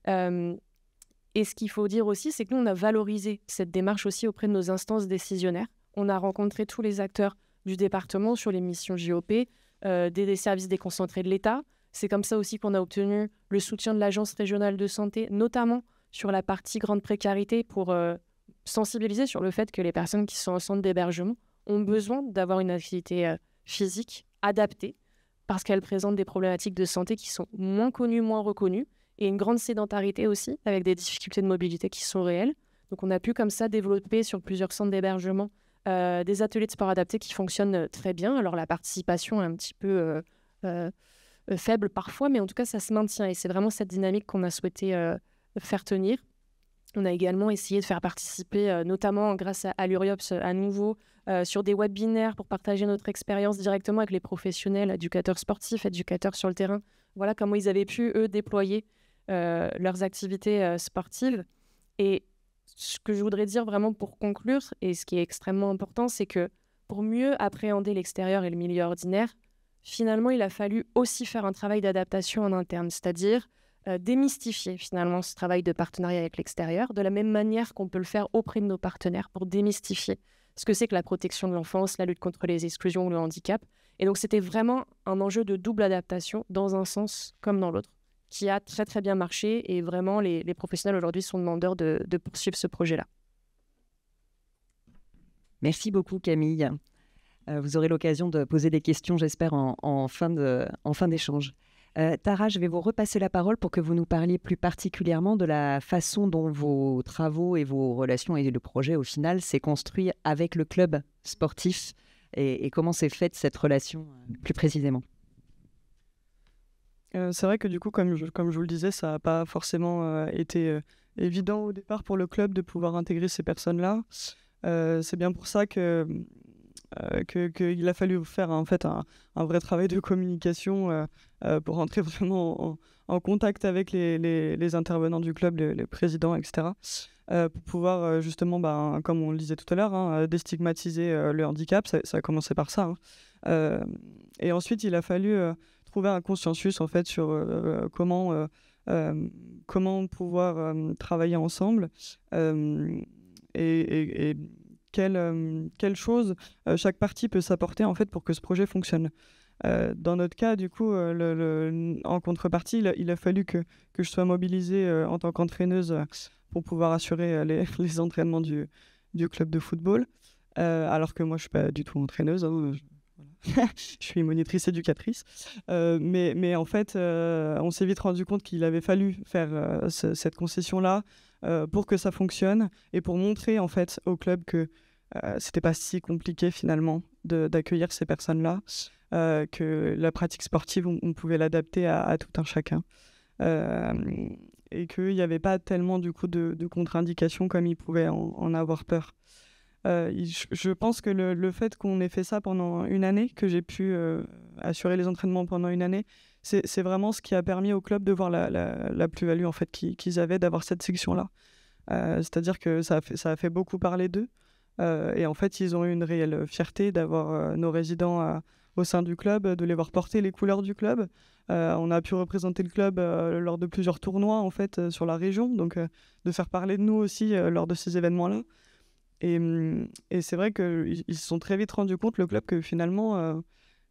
Et ce qu'il faut dire aussi, c'est que nous, on a valorisé cette démarche aussi auprès de nos instances décisionnaires. On a rencontré tous les acteurs du département sur les missions JOP, des services déconcentrés de l'État. C'est comme ça aussi qu'on a obtenu le soutien de l'Agence régionale de santé, notamment sur la partie grande précarité, pour sensibiliser sur le fait que les personnes qui sont au centre d'hébergement ont besoin d'avoir une activité physique adaptée, parce qu'elles présentent des problématiques de santé qui sont moins connues, moins reconnues, et une grande sédentarité aussi, avec des difficultés de mobilité qui sont réelles. Donc on a pu comme ça développer sur plusieurs centres d'hébergement des ateliers de sport adaptés qui fonctionnent très bien. Alors la participation est un petit peu faible parfois, mais en tout cas ça se maintient, et c'est vraiment cette dynamique qu'on a souhaité faire tenir. On a également essayé de faire participer, notamment grâce à l'URIOPS à nouveau, sur des webinaires pour partager notre expérience directement avec les professionnels, éducateurs sportifs, éducateurs sur le terrain. Voilà comment ils avaient pu, eux, déployer leurs activités sportives. Et ce que je voudrais dire vraiment pour conclure, et ce qui est extrêmement important, c'est que pour mieux appréhender l'extérieur et le milieu ordinaire, finalement, il a fallu aussi faire un travail d'adaptation en interne, c'est-à-dire démystifier finalement ce travail de partenariat avec l'extérieur, de la même manière qu'on peut le faire auprès de nos partenaires pour démystifier ce que c'est que la protection de l'enfance, la lutte contre les exclusions ou le handicap. Et donc, c'était vraiment un enjeu de double adaptation dans un sens comme dans l'autre, qui a très très bien marché, et vraiment les professionnels aujourd'hui sont demandeurs de poursuivre ce projet-là. Merci beaucoup Camille. Vous aurez l'occasion de poser des questions, j'espère, en fin d'échange. Tara, je vais vous repasser la parole pour que vous nous parliez plus particulièrement de la façon dont vos travaux et vos relations et le projet, au final, s'est construit avec le club sportif et comment s'est faite cette relation plus précisément. C'est vrai que du coup, comme je vous le disais, ça n'a pas forcément été évident au départ pour le club de pouvoir intégrer ces personnes-là. C'est bien pour ça qu'il a fallu faire en fait un vrai travail de communication pour entrer vraiment en contact avec les intervenants du club, les présidents, etc. Pour pouvoir justement, comme on le disait tout à l'heure, déstigmatiser le handicap. Ça a commencé par ça. Et ensuite, il a fallu trouver un consensus en fait sur comment pouvoir travailler ensemble et quelle chose chaque partie peut s'apporter en fait pour que ce projet fonctionne. Dans notre cas, du coup, en contrepartie, il a fallu que je sois mobilisée en tant qu'entraîneuse pour pouvoir assurer les entraînements du club de football. alors que moi, je ne suis pas du tout entraîneuse. Hein, voilà. Je suis monitrice éducatrice. Mais en fait, on s'est vite rendu compte qu'il avait fallu faire cette concession-là pour que ça fonctionne et pour montrer en fait au club que c'était pas si compliqué finalement d'accueillir ces personnes-là, que la pratique sportive, on pouvait l'adapter à tout un chacun. Et qu'il n'y avait pas tellement du coup de contre-indications comme ils pouvaient en avoir peur. Je pense que le fait qu'on ait fait ça pendant une année, que j'ai pu assurer les entraînements pendant une année, c'est vraiment ce qui a permis au club de voir la plus-value en fait, qu'ils avaient d'avoir cette section-là. C'est-à-dire que ça a fait beaucoup parler d'eux. Et en fait, ils ont eu une réelle fierté d'avoir nos résidents au sein du club, de les voir porter les couleurs du club. On a pu représenter le club lors de plusieurs tournois en fait, sur la région, donc de faire parler de nous aussi lors de ces événements-là. Et c'est vrai qu'ils se sont très vite rendus compte, le club, que finalement,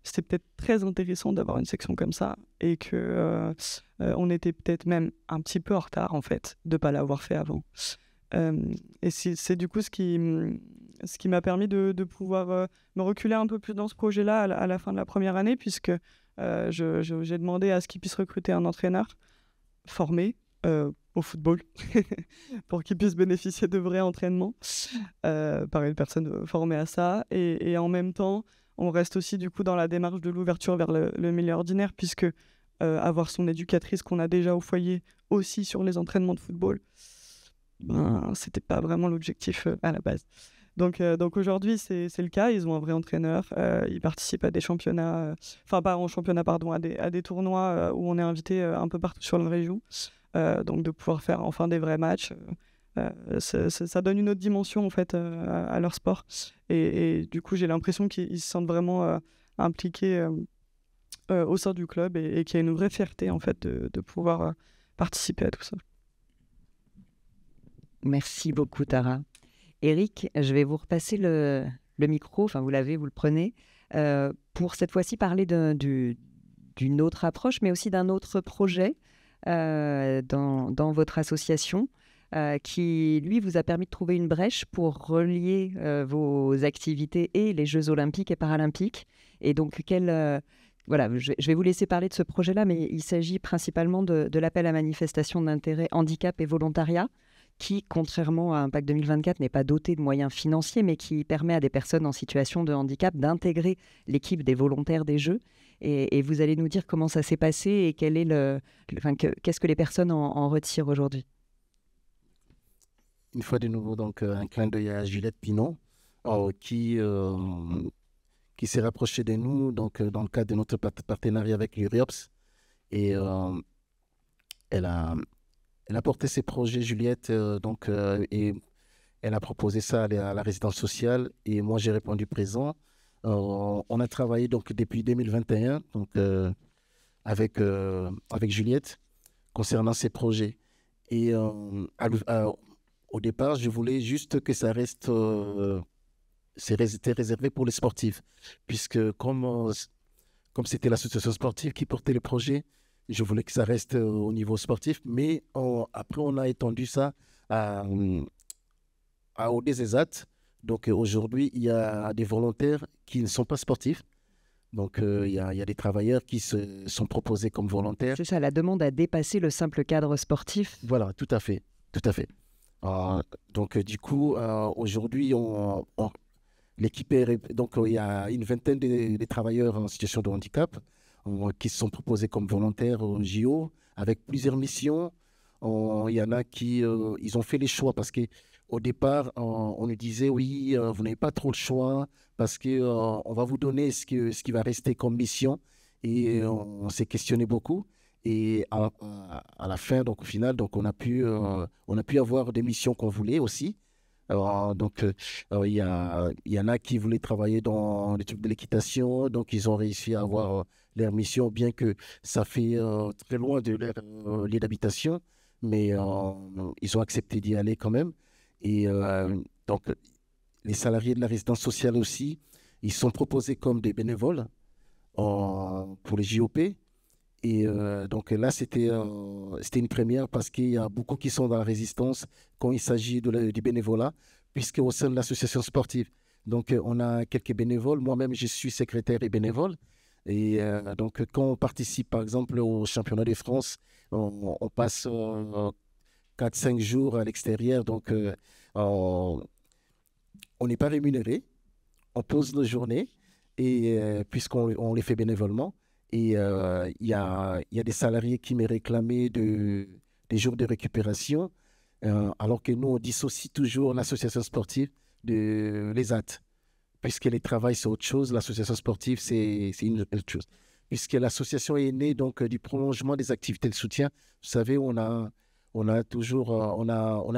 c'était peut-être très intéressant d'avoir une section comme ça et qu'on était peut-être même un petit peu en retard, en fait, de ne pas l'avoir fait avant. Et c'est du coup ce qui m'a permis de pouvoir me reculer un peu plus dans ce projet-là à la fin de la première année, puisque j'ai demandé à ce qu'ils puissent recruter un entraîneur formé au football pour qu'ils puissent bénéficier de vrais entraînements par une personne formée à ça. Et en même temps, on reste aussi du coup dans la démarche de l'ouverture vers le milieu ordinaire, puisque avoir son éducatrice qu'on a déjà au foyer aussi sur les entraînements de football, c'était pas vraiment l'objectif à la base. Donc aujourd'hui, c'est le cas. Ils ont un vrai entraîneur. Ils participent à des championnats, enfin pas en championnat, pardon, à des tournois où on est invité un peu partout sur la région. Donc de pouvoir faire enfin des vrais matchs, ça donne une autre dimension en fait à leur sport. Et du coup, j'ai l'impression qu'ils se sentent vraiment impliqués au sein du club et qu'il y a une vraie fierté en fait de pouvoir participer à tout ça. Merci beaucoup, Tara. Eric, je vais vous repasser le micro, enfin vous le prenez, pour cette fois-ci parler d'une autre approche, mais aussi d'un autre projet dans votre association qui, lui, vous a permis de trouver une brèche pour relier vos activités et les Jeux olympiques et paralympiques. Et donc, voilà, je vais vous laisser parler de ce projet-là, mais il s'agit principalement de l'appel à manifestation d'intérêt handicap et volontariat, qui, contrairement à Impact 2024, n'est pas doté de moyens financiers, mais qui permet à des personnes en situation de handicap d'intégrer l'équipe des volontaires des Jeux. Et vous allez nous dire comment ça s'est passé et qu'est-ce que les personnes en retirent aujourd'hui. Une fois de nouveau, donc, un clin d'œil à Juliette Pinon, qui s'est rapprochée de nous donc, dans le cadre de notre partenariat avec l'URIOPS. Et elle a porté ses projets, Juliette, et elle a proposé ça à la résidence sociale. Et moi, j'ai répondu présent. On a travaillé donc, depuis 2021 donc, avec Juliette concernant ces projets. Et au départ, je voulais juste que ça reste réservé pour les sportifs, puisque comme c'était l'association sportive qui portait le projet, je voulais que ça reste au niveau sportif. Mais après, on a étendu ça au DESESAT. Donc aujourd'hui, il y a des volontaires qui ne sont pas sportifs. Donc il y a des travailleurs qui se sont proposés comme volontaires. C'est ça, la demande a dépassé le simple cadre sportif. Voilà, tout à fait. Donc du coup, aujourd'hui, l'équipe donc il y a une vingtaine de travailleurs en situation de handicap qui se sont proposés comme volontaires au JO avec plusieurs missions. Il y en a qui ils ont fait les choix parce qu'au départ, on nous disait oui, vous n'avez pas trop le choix parce qu'on va vous donner ce qui va rester comme mission. Et on s'est questionné beaucoup. Et à la fin, donc au final, donc on a pu avoir des missions qu'on voulait aussi. Il y en a qui voulaient travailler dans les trucs de l'équitation, donc ils ont réussi à avoir leur mission, bien que ça fait très loin de leur lieu d'habitation, mais ils ont accepté d'y aller quand même. Et donc les salariés de la résidence sociale aussi, ils sont proposés comme des bénévoles pour les JOP. Et donc là, c'était une première parce qu'il y a beaucoup qui sont dans la résistance quand il s'agit du bénévolat, puisque au sein de l'association sportive, Donc, on a quelques bénévoles. Moi-même, je suis secrétaire et bénévole. Et donc, quand on participe, par exemple, au championnat de France, on passe 4-5 jours à l'extérieur. Donc, on n'est pas rémunéré. On pose nos journées, et puisqu'on les fait bénévolement. Et il y a des salariés qui me réclamaient des jours de récupération, alors que nous, on dissocie toujours l'association sportive de l'ESAT. Puisque les travails, c'est autre chose, l'association sportive, c'est une autre chose. Puisque l'association est née donc, du prolongement des activités de soutien. Vous savez, on a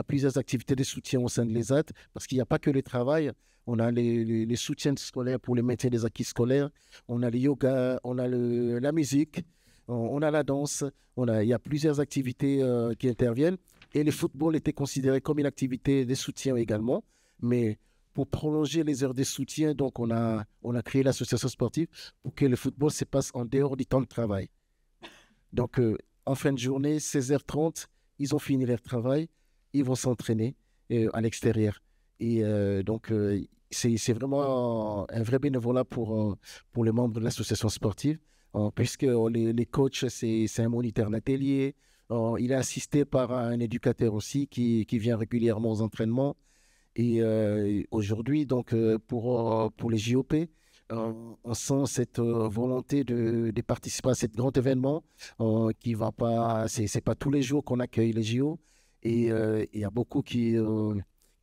plusieurs activités de soutien au sein de l'ESAT, parce qu'il n'y a pas que le travail. On a les soutiens scolaires pour le maintien des acquis scolaires. On a le yoga, on a la musique, on a la danse. Il y a plusieurs activités qui interviennent. Et le football était considéré comme une activité de soutien également. Mais pour prolonger les heures de soutien, donc on a créé l'association sportive pour que le football se passe en dehors du temps de travail. Donc, en fin de journée, 16h30, ils ont fini leur travail, ils vont s'entraîner à l'extérieur. Et donc, c'est vraiment un vrai bénévolat pour les membres de l'association sportive, puisque les coachs, c'est un moniteur d'atelier. Il est assisté par un éducateur aussi qui vient régulièrement aux entraînements. Et aujourd'hui, donc, pour les JOP, on sent cette volonté de participer à cet grand événement qui va pas, c'est pas tous les jours qu'on accueille les JO. Et il y a beaucoup qui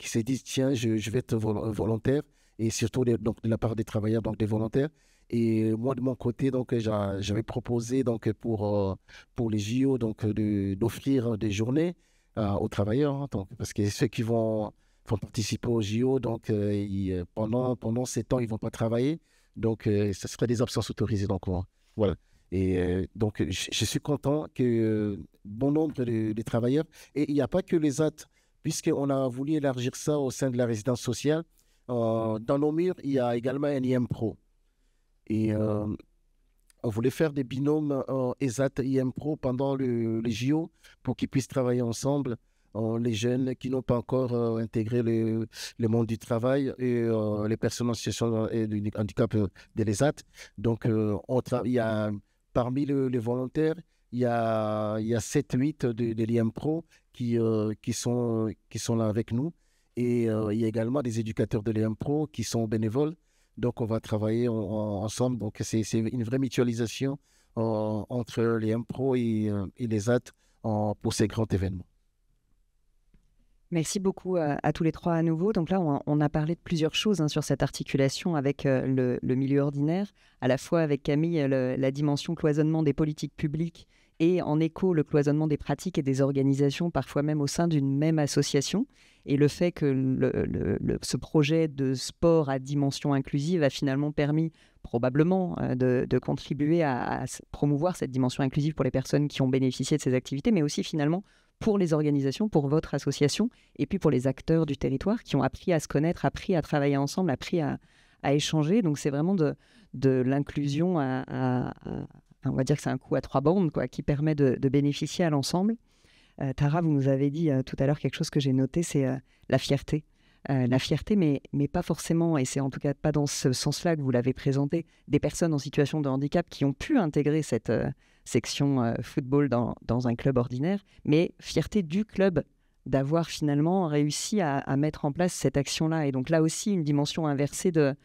se disent, tiens, je vais être volontaire, et surtout donc, de la part des travailleurs, donc des volontaires. Et moi, de mon côté, donc, j'avais proposé donc, pour les JO donc, d'offrir des journées aux travailleurs, hein, donc, parce que ceux qui vont participer aux JO, donc pendant ces temps, ils ne vont pas travailler. Donc, ce serait des absences autorisées. Donc, voilà. Et donc, je suis content que bon nombre de travailleurs, et il n'y a pas que les AT, puisqu'on a voulu élargir ça au sein de la résidence sociale. Dans nos murs, il y a également un IM Pro. Et on voulait faire des binômes ESAT-IM Pro pendant les JO pour qu'ils puissent travailler ensemble. Les jeunes qui n'ont pas encore intégré le monde du travail, et les personnes en situation de handicap de l'ESAT. Donc, il y a, parmi les volontaires, il y a 7-8 de l'IM Pro qui sont là avec nous. Et il y a également des éducateurs de l'IM Pro qui sont bénévoles. Donc, on va travailler ensemble. Donc, c'est une vraie mutualisation entre l'IM Pro et l'ESAT pour ces grands événements. Merci beaucoup à tous les trois à nouveau. Donc là, on a parlé de plusieurs choses hein, sur cette articulation avec le milieu ordinaire, à la fois avec Camille, la dimension cloisonnement des politiques publiques, et en écho, le cloisonnement des pratiques et des organisations, parfois même au sein d'une même association. Et le fait que ce projet de sport à dimension inclusive a finalement permis probablement de contribuer à promouvoir cette dimension inclusive pour les personnes qui ont bénéficié de ces activités, mais aussi finalement pour les organisations, pour votre association, et puis pour les acteurs du territoire qui ont appris à se connaître, appris à travailler ensemble, appris à échanger. Donc c'est vraiment de l'inclusion on va dire que c'est un coup à 3 bandes, quoi, qui permet de bénéficier à l'ensemble. Tara, vous nous avez dit tout à l'heure quelque chose que j'ai noté, c'est la fierté. La fierté, mais pas forcément, et c'est en tout cas pas dans ce sens-là que vous l'avez présenté, des personnes en situation de handicap qui ont pu intégrer cette section football dans un club ordinaire, mais fierté du club d'avoir finalement réussi à mettre en place cette action-là. Et donc là aussi, une dimension inversée de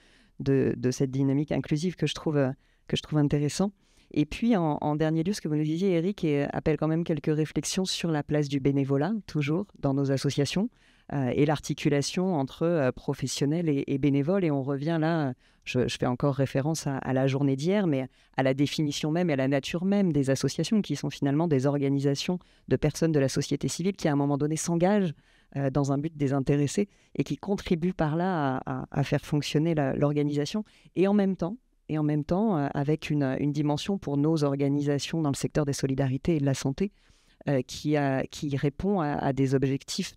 cette dynamique inclusive que je trouve intéressant. Et puis, en dernier lieu, ce que vous nous disiez, Eric, appelle quand même quelques réflexions sur la place du bénévolat, toujours, dans nos associations, et l'articulation entre professionnels et bénévoles. Et on revient là, je fais encore référence à la journée d'hier, mais à la définition même et à la nature même des associations, qui sont finalement des organisations de personnes de la société civile qui, à un moment donné, s'engagent dans un but désintéressé et qui contribuent par là à faire fonctionner l'organisation. Et en même temps, avec une dimension pour nos organisations dans le secteur des solidarités et de la santé qui répond à des objectifs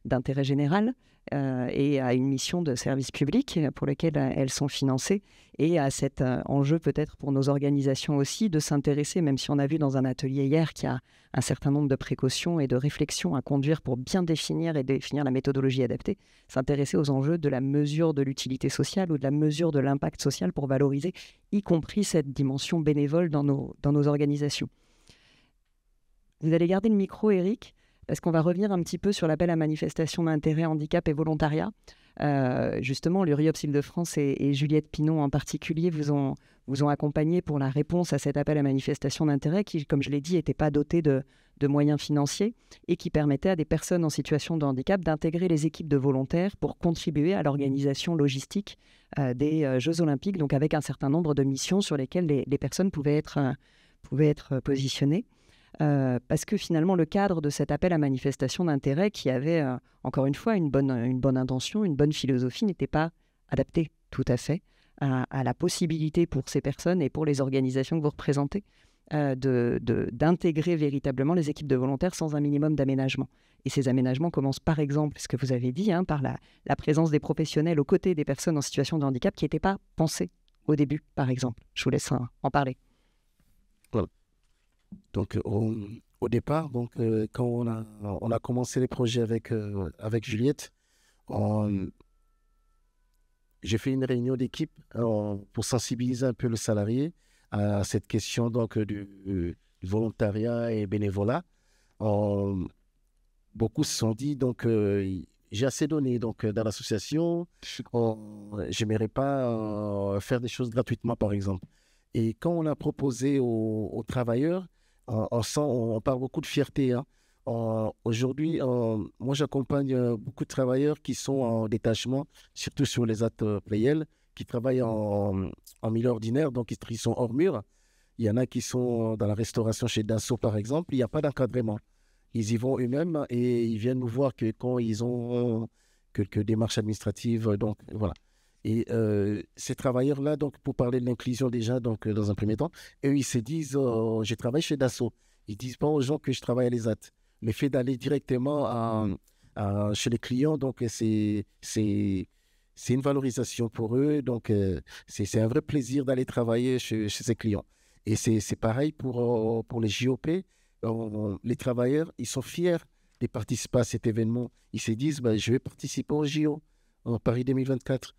d'intérêt général, et à une mission de service public pour lequel elles sont financées, et à cet enjeu peut-être pour nos organisations aussi de s'intéresser, même si on a vu dans un atelier hier qu'il y a un certain nombre de précautions et de réflexions à conduire pour bien définir et définir la méthodologie adaptée, s'intéresser aux enjeux de la mesure de l'utilité sociale ou de la mesure de l'impact social pour valoriser y compris cette dimension bénévole dans nos organisations. Vous allez garder le micro, Eric, parce qu'on va revenir un petit peu sur l'appel à manifestation d'intérêt, handicap et volontariat. Justement, l'URIOPS Île-de-France et Juliette Pinon en particulier vous ont accompagné pour la réponse à cet appel à manifestation d'intérêt qui, comme je l'ai dit, n'était pas doté de moyens financiers et qui permettait à des personnes en situation de handicap d'intégrer les équipes de volontaires pour contribuer à l'organisation logistique des Jeux Olympiques, donc avec un certain nombre de missions sur lesquelles les personnes pouvaient être positionnées. Parce que finalement, le cadre de cet appel à manifestation d'intérêt, qui avait encore une fois une bonne intention, une bonne philosophie, n'était pas adapté tout à fait à la possibilité pour ces personnes et pour les organisations que vous représentez d'intégrer véritablement les équipes de volontaires sans un minimum d'aménagement. Et ces aménagements commencent par exemple, ce que vous avez dit, par la présence des professionnels aux côtés des personnes en situation de handicap qui n'étaient pas pensées au début, par exemple. Je vous laisse en parler. Voilà. Donc, au départ, donc, quand on a commencé les projets avec Juliette, j'ai fait une réunion d'équipe pour sensibiliser un peu le salarié à cette question donc, du volontariat et bénévolat. Beaucoup se sont dit, donc, j'ai assez donné donc, dans l'association, je n'aimerais pas faire des choses gratuitement, par exemple. Et quand on a proposé aux travailleurs, on parle beaucoup de fierté. Aujourd'hui, moi, j'accompagne beaucoup de travailleurs qui sont en détachement, surtout sur les ZAT Playel, qui travaillent en milieu ordinaire, donc ils sont hors mur. Il y en a qui sont dans la restauration chez Dassault, par exemple. Il n'y a pas d'encadrement. Ils y vont eux-mêmes et ils viennent nous voir que quand ils ont quelques démarches administratives. Donc, voilà. Et ces travailleurs-là, donc, pour parler de l'inclusion déjà, donc, dans un premier temps, eux, ils se disent je travaille chez Dassault. Ils ne disent pas aux gens que je travaille à l'ESAT. Le fait d'aller directement chez les clients, donc, c'est une valorisation pour eux. Donc, c'est un vrai plaisir d'aller travailler chez ces clients. Et c'est pareil pour les JOP. Les travailleurs, ils sont fiers de participer à cet événement. Ils se disent je vais participer au JO en Paris 2024.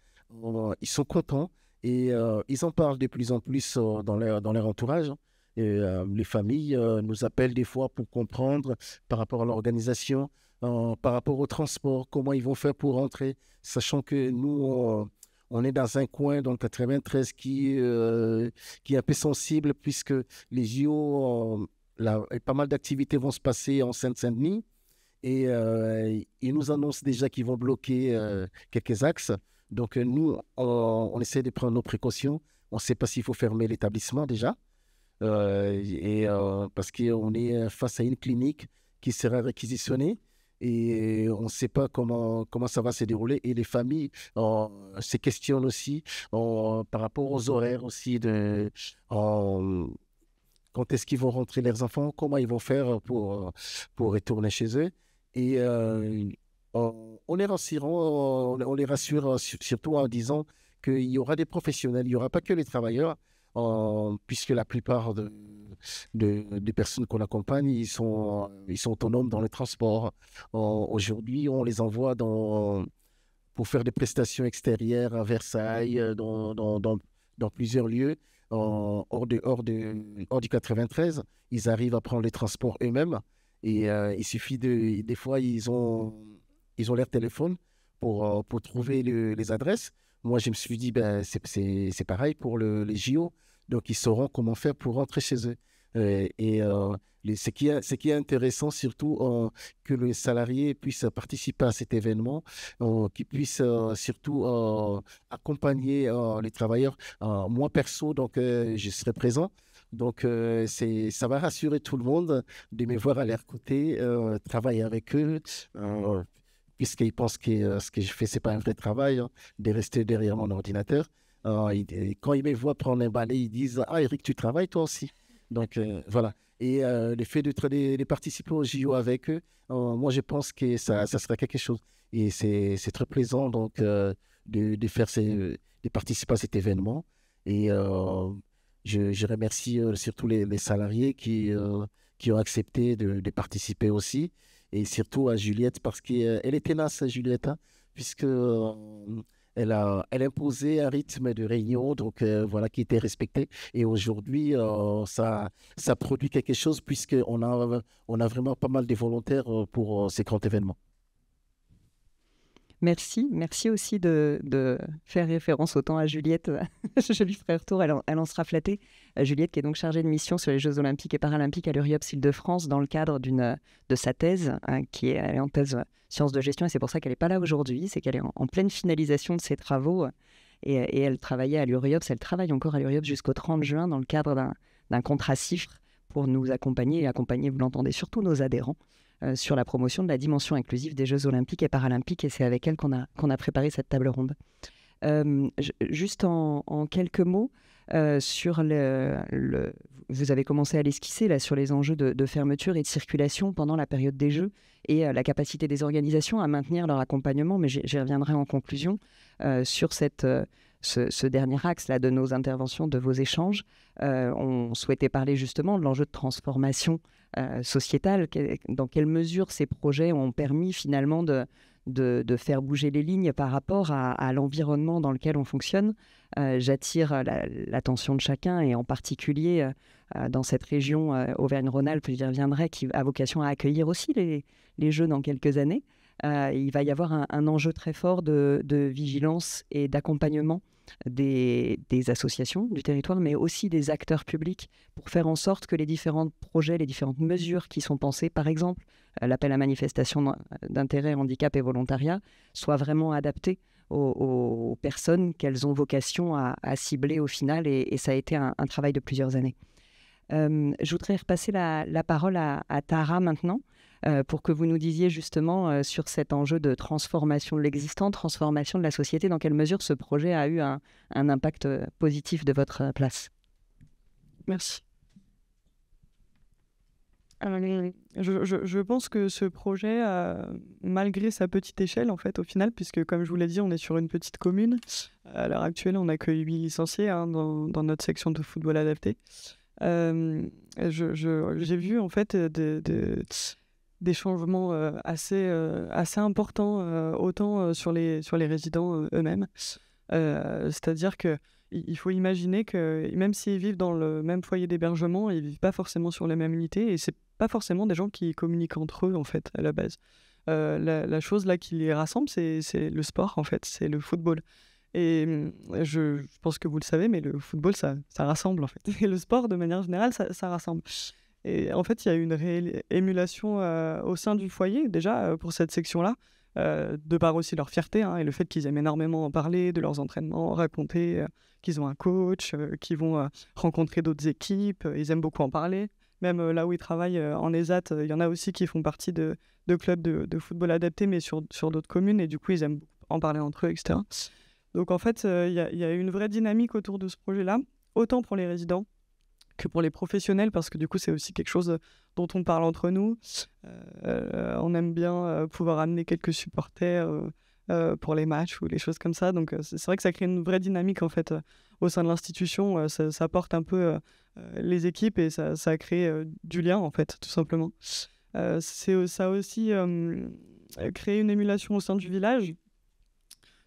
Ils sont contents et ils en parlent de plus en plus dans leur entourage. Les familles nous appellent des fois pour comprendre par rapport à l'organisation, par rapport au transport, comment ils vont faire pour rentrer, sachant que nous, on est dans un coin dans le 93 qui est un peu sensible puisque les JO, pas mal d'activités vont se passer en Seine-Saint-Denis et ils nous annoncent déjà qu'ils vont bloquer quelques axes. Donc, nous, on essaie de prendre nos précautions. On ne sait pas s'il faut fermer l'établissement déjà. Parce qu'on est face à une clinique qui sera réquisitionnée et on ne sait pas comment ça va se dérouler. Et les familles se questionnent aussi par rapport aux horaires aussi quand est-ce qu'ils vont rentrer leurs enfants, comment ils vont faire pour retourner chez eux. Et on les rassure surtout en disant qu'il y aura des professionnels, il n'y aura pas que les travailleurs, puisque la plupart des personnes qu'on accompagne, ils sont autonomes dans le transport. Aujourd'hui, on les envoie pour faire des prestations extérieures à Versailles, dans plusieurs lieux, hors du 93. Ils arrivent à prendre les transports eux-mêmes. Et il suffit des fois, ils ont leur téléphone pour trouver les adresses. Moi, je me suis dit, c'est pareil pour les JO. Donc, ils sauront comment faire pour rentrer chez eux. Ce qui est intéressant, surtout, que le salarié puisse participer à cet événement, qu'il puisse surtout accompagner les travailleurs. Moi, perso, donc, je serai présent. Donc, ça va rassurer tout le monde de me voir à leur côté, travailler avec eux, puisqu'ils pensent que ce que je fais, ce n'est pas un vrai travail, de rester derrière mon ordinateur. Quand ils me voient prendre un balai, ils disent « Ah, Eric, tu travailles toi aussi ?» Donc, voilà. Et le fait de participer aux JO avec eux, moi, je pense que ça sera quelque chose. Et c'est très plaisant donc, de participer à cet événement. Et je remercie surtout les salariés qui ont accepté de participer aussi. Et surtout à Juliette, parce qu'elle est tenace, Juliette, hein, puisque elle imposait un rythme de réunion donc, voilà, qui était respecté. Et aujourd'hui, ça produit quelque chose, puisqu'on a vraiment pas mal de volontaires pour ces grands événements. Merci aussi de faire référence autant à Juliette. Je lui ferai retour, elle en sera flattée. Juliette qui est donc chargée de mission sur les Jeux Olympiques et Paralympiques à l'URIOPS Île-de-France dans le cadre de sa thèse, hein, elle est en thèse sciences de gestion, et c'est pour ça qu'elle n'est pas là aujourd'hui, c'est qu'elle est en pleine finalisation de ses travaux, et elle travaillait à l'URIOPS, elle travaille encore à l'URIOPS jusqu'au 30 juin dans le cadre d'un contrat CIFRE pour nous accompagner, et accompagner, vous l'entendez, surtout nos adhérents, sur la promotion de la dimension inclusive des Jeux Olympiques et Paralympiques, et c'est avec elle qu'on a préparé cette table ronde. Juste en quelques mots, sur vous avez commencé à l'esquisser là, sur les enjeux de fermeture et de circulation pendant la période des Jeux, et la capacité des organisations à maintenir leur accompagnement, mais j'y reviendrai en conclusion sur ce dernier axe là, de nos interventions, de vos échanges. On souhaitait parler justement de l'enjeu de transformation sociétale. Dans quelle mesure ces projets ont permis finalement de faire bouger les lignes par rapport à l'environnement dans lequel on fonctionne. J'attire l'attention de chacun, et en particulier dans cette région Auvergne-Rhône-Alpes, j'y reviendrai, qui a vocation à accueillir aussi les Jeux dans quelques années. Il va y avoir un enjeu très fort de vigilance et d'accompagnement des associations du territoire, mais aussi des acteurs publics, pour faire en sorte que les différents projets, les différentes mesures qui sont pensées, par exemple l'appel à manifestation d'intérêt, handicap et volontariat, soient vraiment adaptés aux personnes qu'elles ont vocation à cibler au final, et ça a été un travail de plusieurs années. Je voudrais repasser la parole à Tara maintenant, pour que vous nous disiez justement sur cet enjeu de transformation de l'existant, transformation de la société, dans quelle mesure ce projet a eu un impact positif de votre place. Merci. Je pense que ce projet, malgré sa petite échelle, en fait, au final, puisque comme je vous l'ai dit, on est sur une petite commune. À l'heure actuelle, on accueille 8 licenciés dans notre section de football adapté. J'ai vu en fait des changements assez importants, autant sur les résidents eux-mêmes. C'est-à-dire qu'il faut imaginer que même s'ils vivent dans le même foyer d'hébergement, ils ne vivent pas forcément sur la même unité, et ce n'est pas forcément des gens qui communiquent entre eux, en fait, à la base. La chose là qui les rassemble, c'est le sport, en fait, c'est le football. Et je pense que vous le savez, mais le football, ça rassemble, en fait. Et le sport, de manière générale, ça rassemble. Et en fait, il y a une réelle émulation au sein du foyer, déjà, pour cette section-là, de par aussi leur fierté, et le fait qu'ils aiment énormément en parler de leurs entraînements, raconter qu'ils ont un coach, qu'ils vont rencontrer d'autres équipes, ils aiment beaucoup en parler. Même là où ils travaillent en ESAT, il y en a aussi qui font partie de clubs de football adapté, mais sur d'autres communes, et du coup, ils aiment en parler entre eux, etc. Donc en fait, il y a une vraie dynamique autour de ce projet-là, autant pour les résidents que pour les professionnels, parce que du coup, c'est aussi quelque chose dont on parle entre nous. On aime bien pouvoir amener quelques supporters pour les matchs ou les choses comme ça. Donc c'est vrai que ça crée une vraie dynamique en fait au sein de l'institution. Ça porte un peu les équipes, et ça crée du lien en fait, tout simplement. Ça a aussi créé une émulation au sein du village.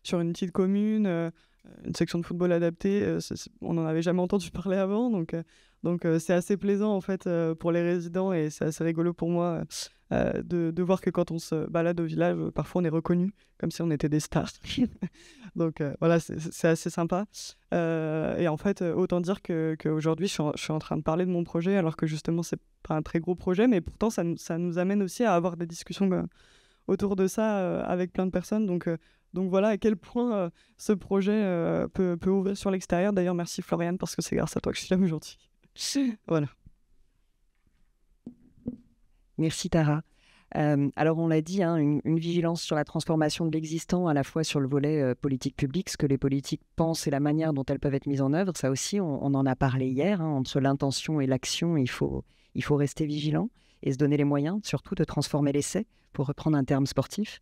Sur une petite commune, une section de football adaptée, on n'en avait jamais entendu parler avant, donc c'est assez plaisant en fait pour les résidents, et c'est assez rigolo pour moi de voir que quand on se balade au village, parfois on est reconnu comme si on était des stars. Donc voilà, c'est assez sympa. Et en fait, autant dire qu'aujourd'hui, je suis en train de parler de mon projet, alors que justement, c'est pas un très gros projet, mais pourtant, ça nous amène aussi à avoir des discussions autour de ça avec plein de personnes. Donc voilà à quel point ce projet peut ouvrir sur l'extérieur. D'ailleurs, merci Floriane, parce que c'est grâce à toi que je suis là aujourd'hui. Voilà. Merci Tara. Alors on l'a dit, une vigilance sur la transformation de l'existant, à la fois sur le volet politique publique, ce que les politiques pensent et la manière dont elles peuvent être mises en œuvre. Ça aussi, on en a parlé hier, entre l'intention et l'action, il faut il faut rester vigilant et se donner les moyens, surtout de transformer l'essai, pour reprendre un terme sportif.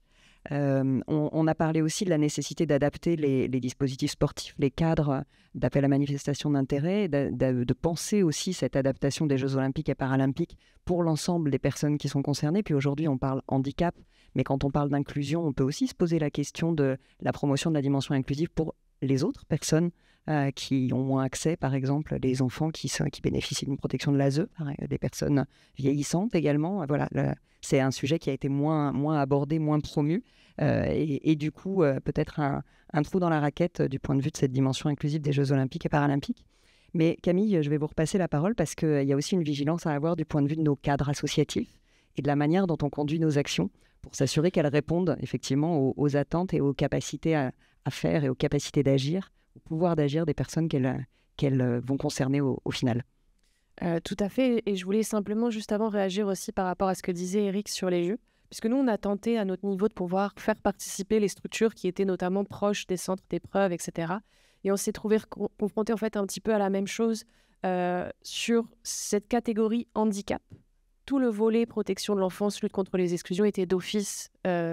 On a parlé aussi de la nécessité d'adapter les dispositifs sportifs, les cadres d'appel à manifestation d'intérêt, de penser aussi cette adaptation des Jeux olympiques et paralympiques pour l'ensemble des personnes qui sont concernées. Puis aujourd'hui, on parle handicap, mais quand on parle d'inclusion, on peut aussi se poser la question de la promotion de la dimension inclusive pour les autres personnes qui ont moins accès, par exemple, les enfants qui bénéficient d'une protection de l'ASE, des personnes vieillissantes également. Voilà, c'est un sujet qui a été moins abordé, moins promu, et du coup, peut-être un trou dans la raquette du point de vue de cette dimension inclusive des Jeux olympiques et paralympiques. Mais Camille, je vais vous repasser la parole parce qu'il y a aussi une vigilance à avoir du point de vue de nos cadres associatifs et de la manière dont on conduit nos actions pour s'assurer qu'elles répondent effectivement aux attentes et aux capacités à faire et aux capacités d'agir, au pouvoir d'agir des personnes qu'elles vont concerner au final. Tout à fait, et je voulais simplement juste avant réagir aussi par rapport à ce que disait Eric sur les Jeux, puisque nous on a tenté à notre niveau de pouvoir faire participer les structures qui étaient notamment proches des centres d'épreuves, etc. Et on s'est trouvé confronté en fait un petit peu à la même chose sur cette catégorie handicap. Tout le volet protection de l'enfance, lutte contre les exclusions était d'office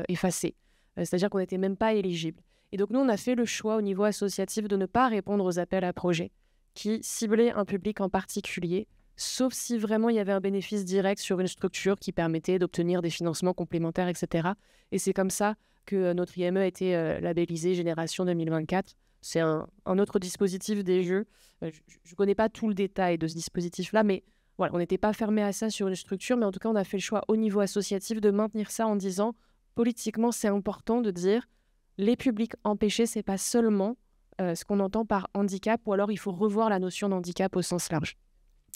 effacé, c'est-à-dire qu'on n'était même pas éligible. Et donc nous on a fait le choix au niveau associatif de ne pas répondre aux appels à projets qui ciblaient un public en particulier, sauf si vraiment il y avait un bénéfice direct sur une structure qui permettait d'obtenir des financements complémentaires, etc. Et c'est comme ça que notre IME a été labellisé Génération 2024. C'est un autre dispositif des Jeux. Je ne connais pas tout le détail de ce dispositif-là, mais voilà, on n'était pas fermé à ça sur une structure, mais en tout cas, on a fait le choix au niveau associatif de maintenir ça en disant, politiquement, c'est important de dire, les publics empêchés, ce n'est pas seulement ce qu'on entend par handicap, ou alors il faut revoir la notion d'handicap au sens large.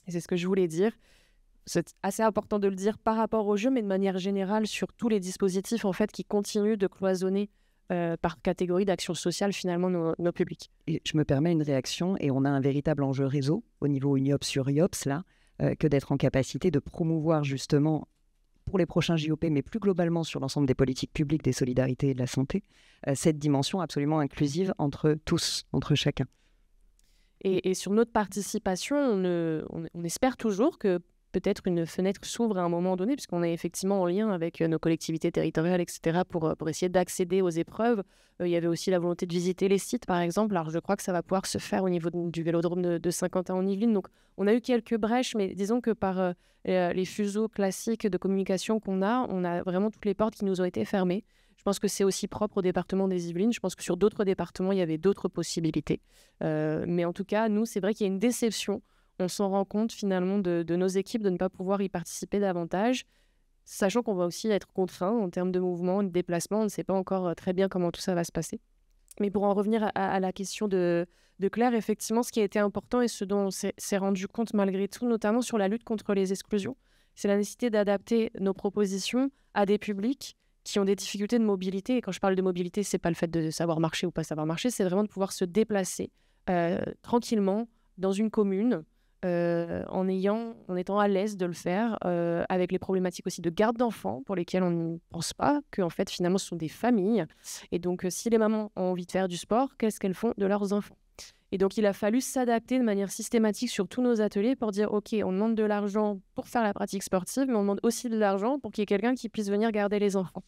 Et c'est ce que je voulais dire. C'est assez important de le dire par rapport au jeu, mais de manière générale sur tous les dispositifs en fait, qui continuent de cloisonner par catégorie d'action sociale finalement nos publics. Et je me permets une réaction, et on a un véritable enjeu réseau au niveau UNIOPS sur IOPS, là, que d'être en capacité de promouvoir justement pour les prochains JOP, mais plus globalement sur l'ensemble des politiques publiques, des solidarités et de la santé, cette dimension absolument inclusive entre tous, entre chacun. Et sur notre participation, on espère toujours que peut-être une fenêtre s'ouvre à un moment donné, puisqu'on est effectivement en lien avec nos collectivités territoriales, etc., pour essayer d'accéder aux épreuves. Il y avait aussi la volonté de visiter les sites, par exemple. Alors, je crois que ça va pouvoir se faire au niveau du vélodrome de Saint-Quentin-en-Yvelines. Donc, on a eu quelques brèches, mais disons que par les fuseaux classiques de communication qu'on a, on a vraiment toutes les portes qui nous ont été fermées. Je pense que c'est aussi propre au département des Yvelines. Je pense que sur d'autres départements, il y avait d'autres possibilités. Mais en tout cas, nous, c'est vrai qu'il y a une déception. On s'en rend compte finalement de nos équipes de ne pas pouvoir y participer davantage, sachant qu'on va aussi être contraint en termes de mouvement, de déplacement. On ne sait pas encore très bien comment tout ça va se passer. Mais pour en revenir à la question de Claire, effectivement, ce qui a été important et ce dont on s'est rendu compte malgré tout, notamment sur la lutte contre les exclusions, c'est la nécessité d'adapter nos propositions à des publics qui ont des difficultés de mobilité. Et quand je parle de mobilité, ce n'est pas le fait de savoir marcher ou pas savoir marcher, c'est vraiment de pouvoir se déplacer tranquillement dans une commune, en étant à l'aise de le faire, avec les problématiques aussi de garde d'enfants pour lesquelles on ne pense pas qu'en fait finalement ce sont des familles. Et donc si les mamans ont envie de faire du sport, qu'est-ce qu'elles font de leurs enfants? Et donc il a fallu s'adapter de manière systématique sur tous nos ateliers pour dire ok, on demande de l'argent pour faire la pratique sportive, mais on demande aussi de l'argent pour qu'il y ait quelqu'un qui puisse venir garder les enfants.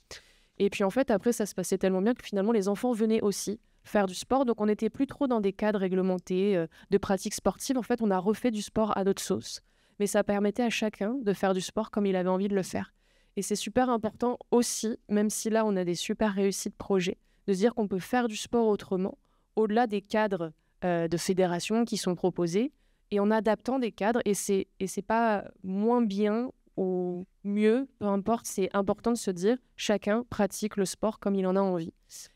Et puis en fait après ça se passait tellement bien que finalement les enfants venaient aussi faire du sport, donc on n'était plus trop dans des cadres réglementés de pratiques sportives. En fait, on a refait du sport à notre sauce, mais ça permettait à chacun de faire du sport comme il avait envie de le faire. Et c'est super important aussi, même si là on a des super réussites projets, de se dire qu'on peut faire du sport autrement, au-delà des cadres de fédération qui sont proposés, et en adaptant des cadres, et c'est pas moins bien ou mieux, peu importe, c'est important de se dire chacun pratique le sport comme il en a envie.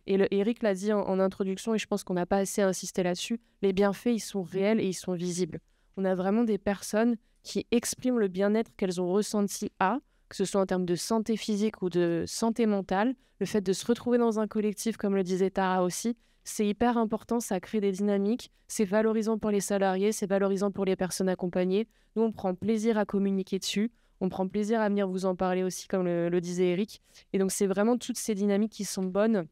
Et Eric l'a dit en introduction, et je pense qu'on n'a pas assez insisté là-dessus, les bienfaits, ils sont réels et ils sont visibles. On a vraiment des personnes qui expriment le bien-être qu'elles ont ressenti que ce soit en termes de santé physique ou de santé mentale. Le fait de se retrouver dans un collectif, comme le disait Tara aussi, c'est hyper important, ça crée des dynamiques, c'est valorisant pour les salariés, c'est valorisant pour les personnes accompagnées. Nous, on prend plaisir à communiquer dessus. On prend plaisir à venir vous en parler aussi, comme le disait Eric. Et donc, c'est vraiment toutes ces dynamiques qui sont bonnes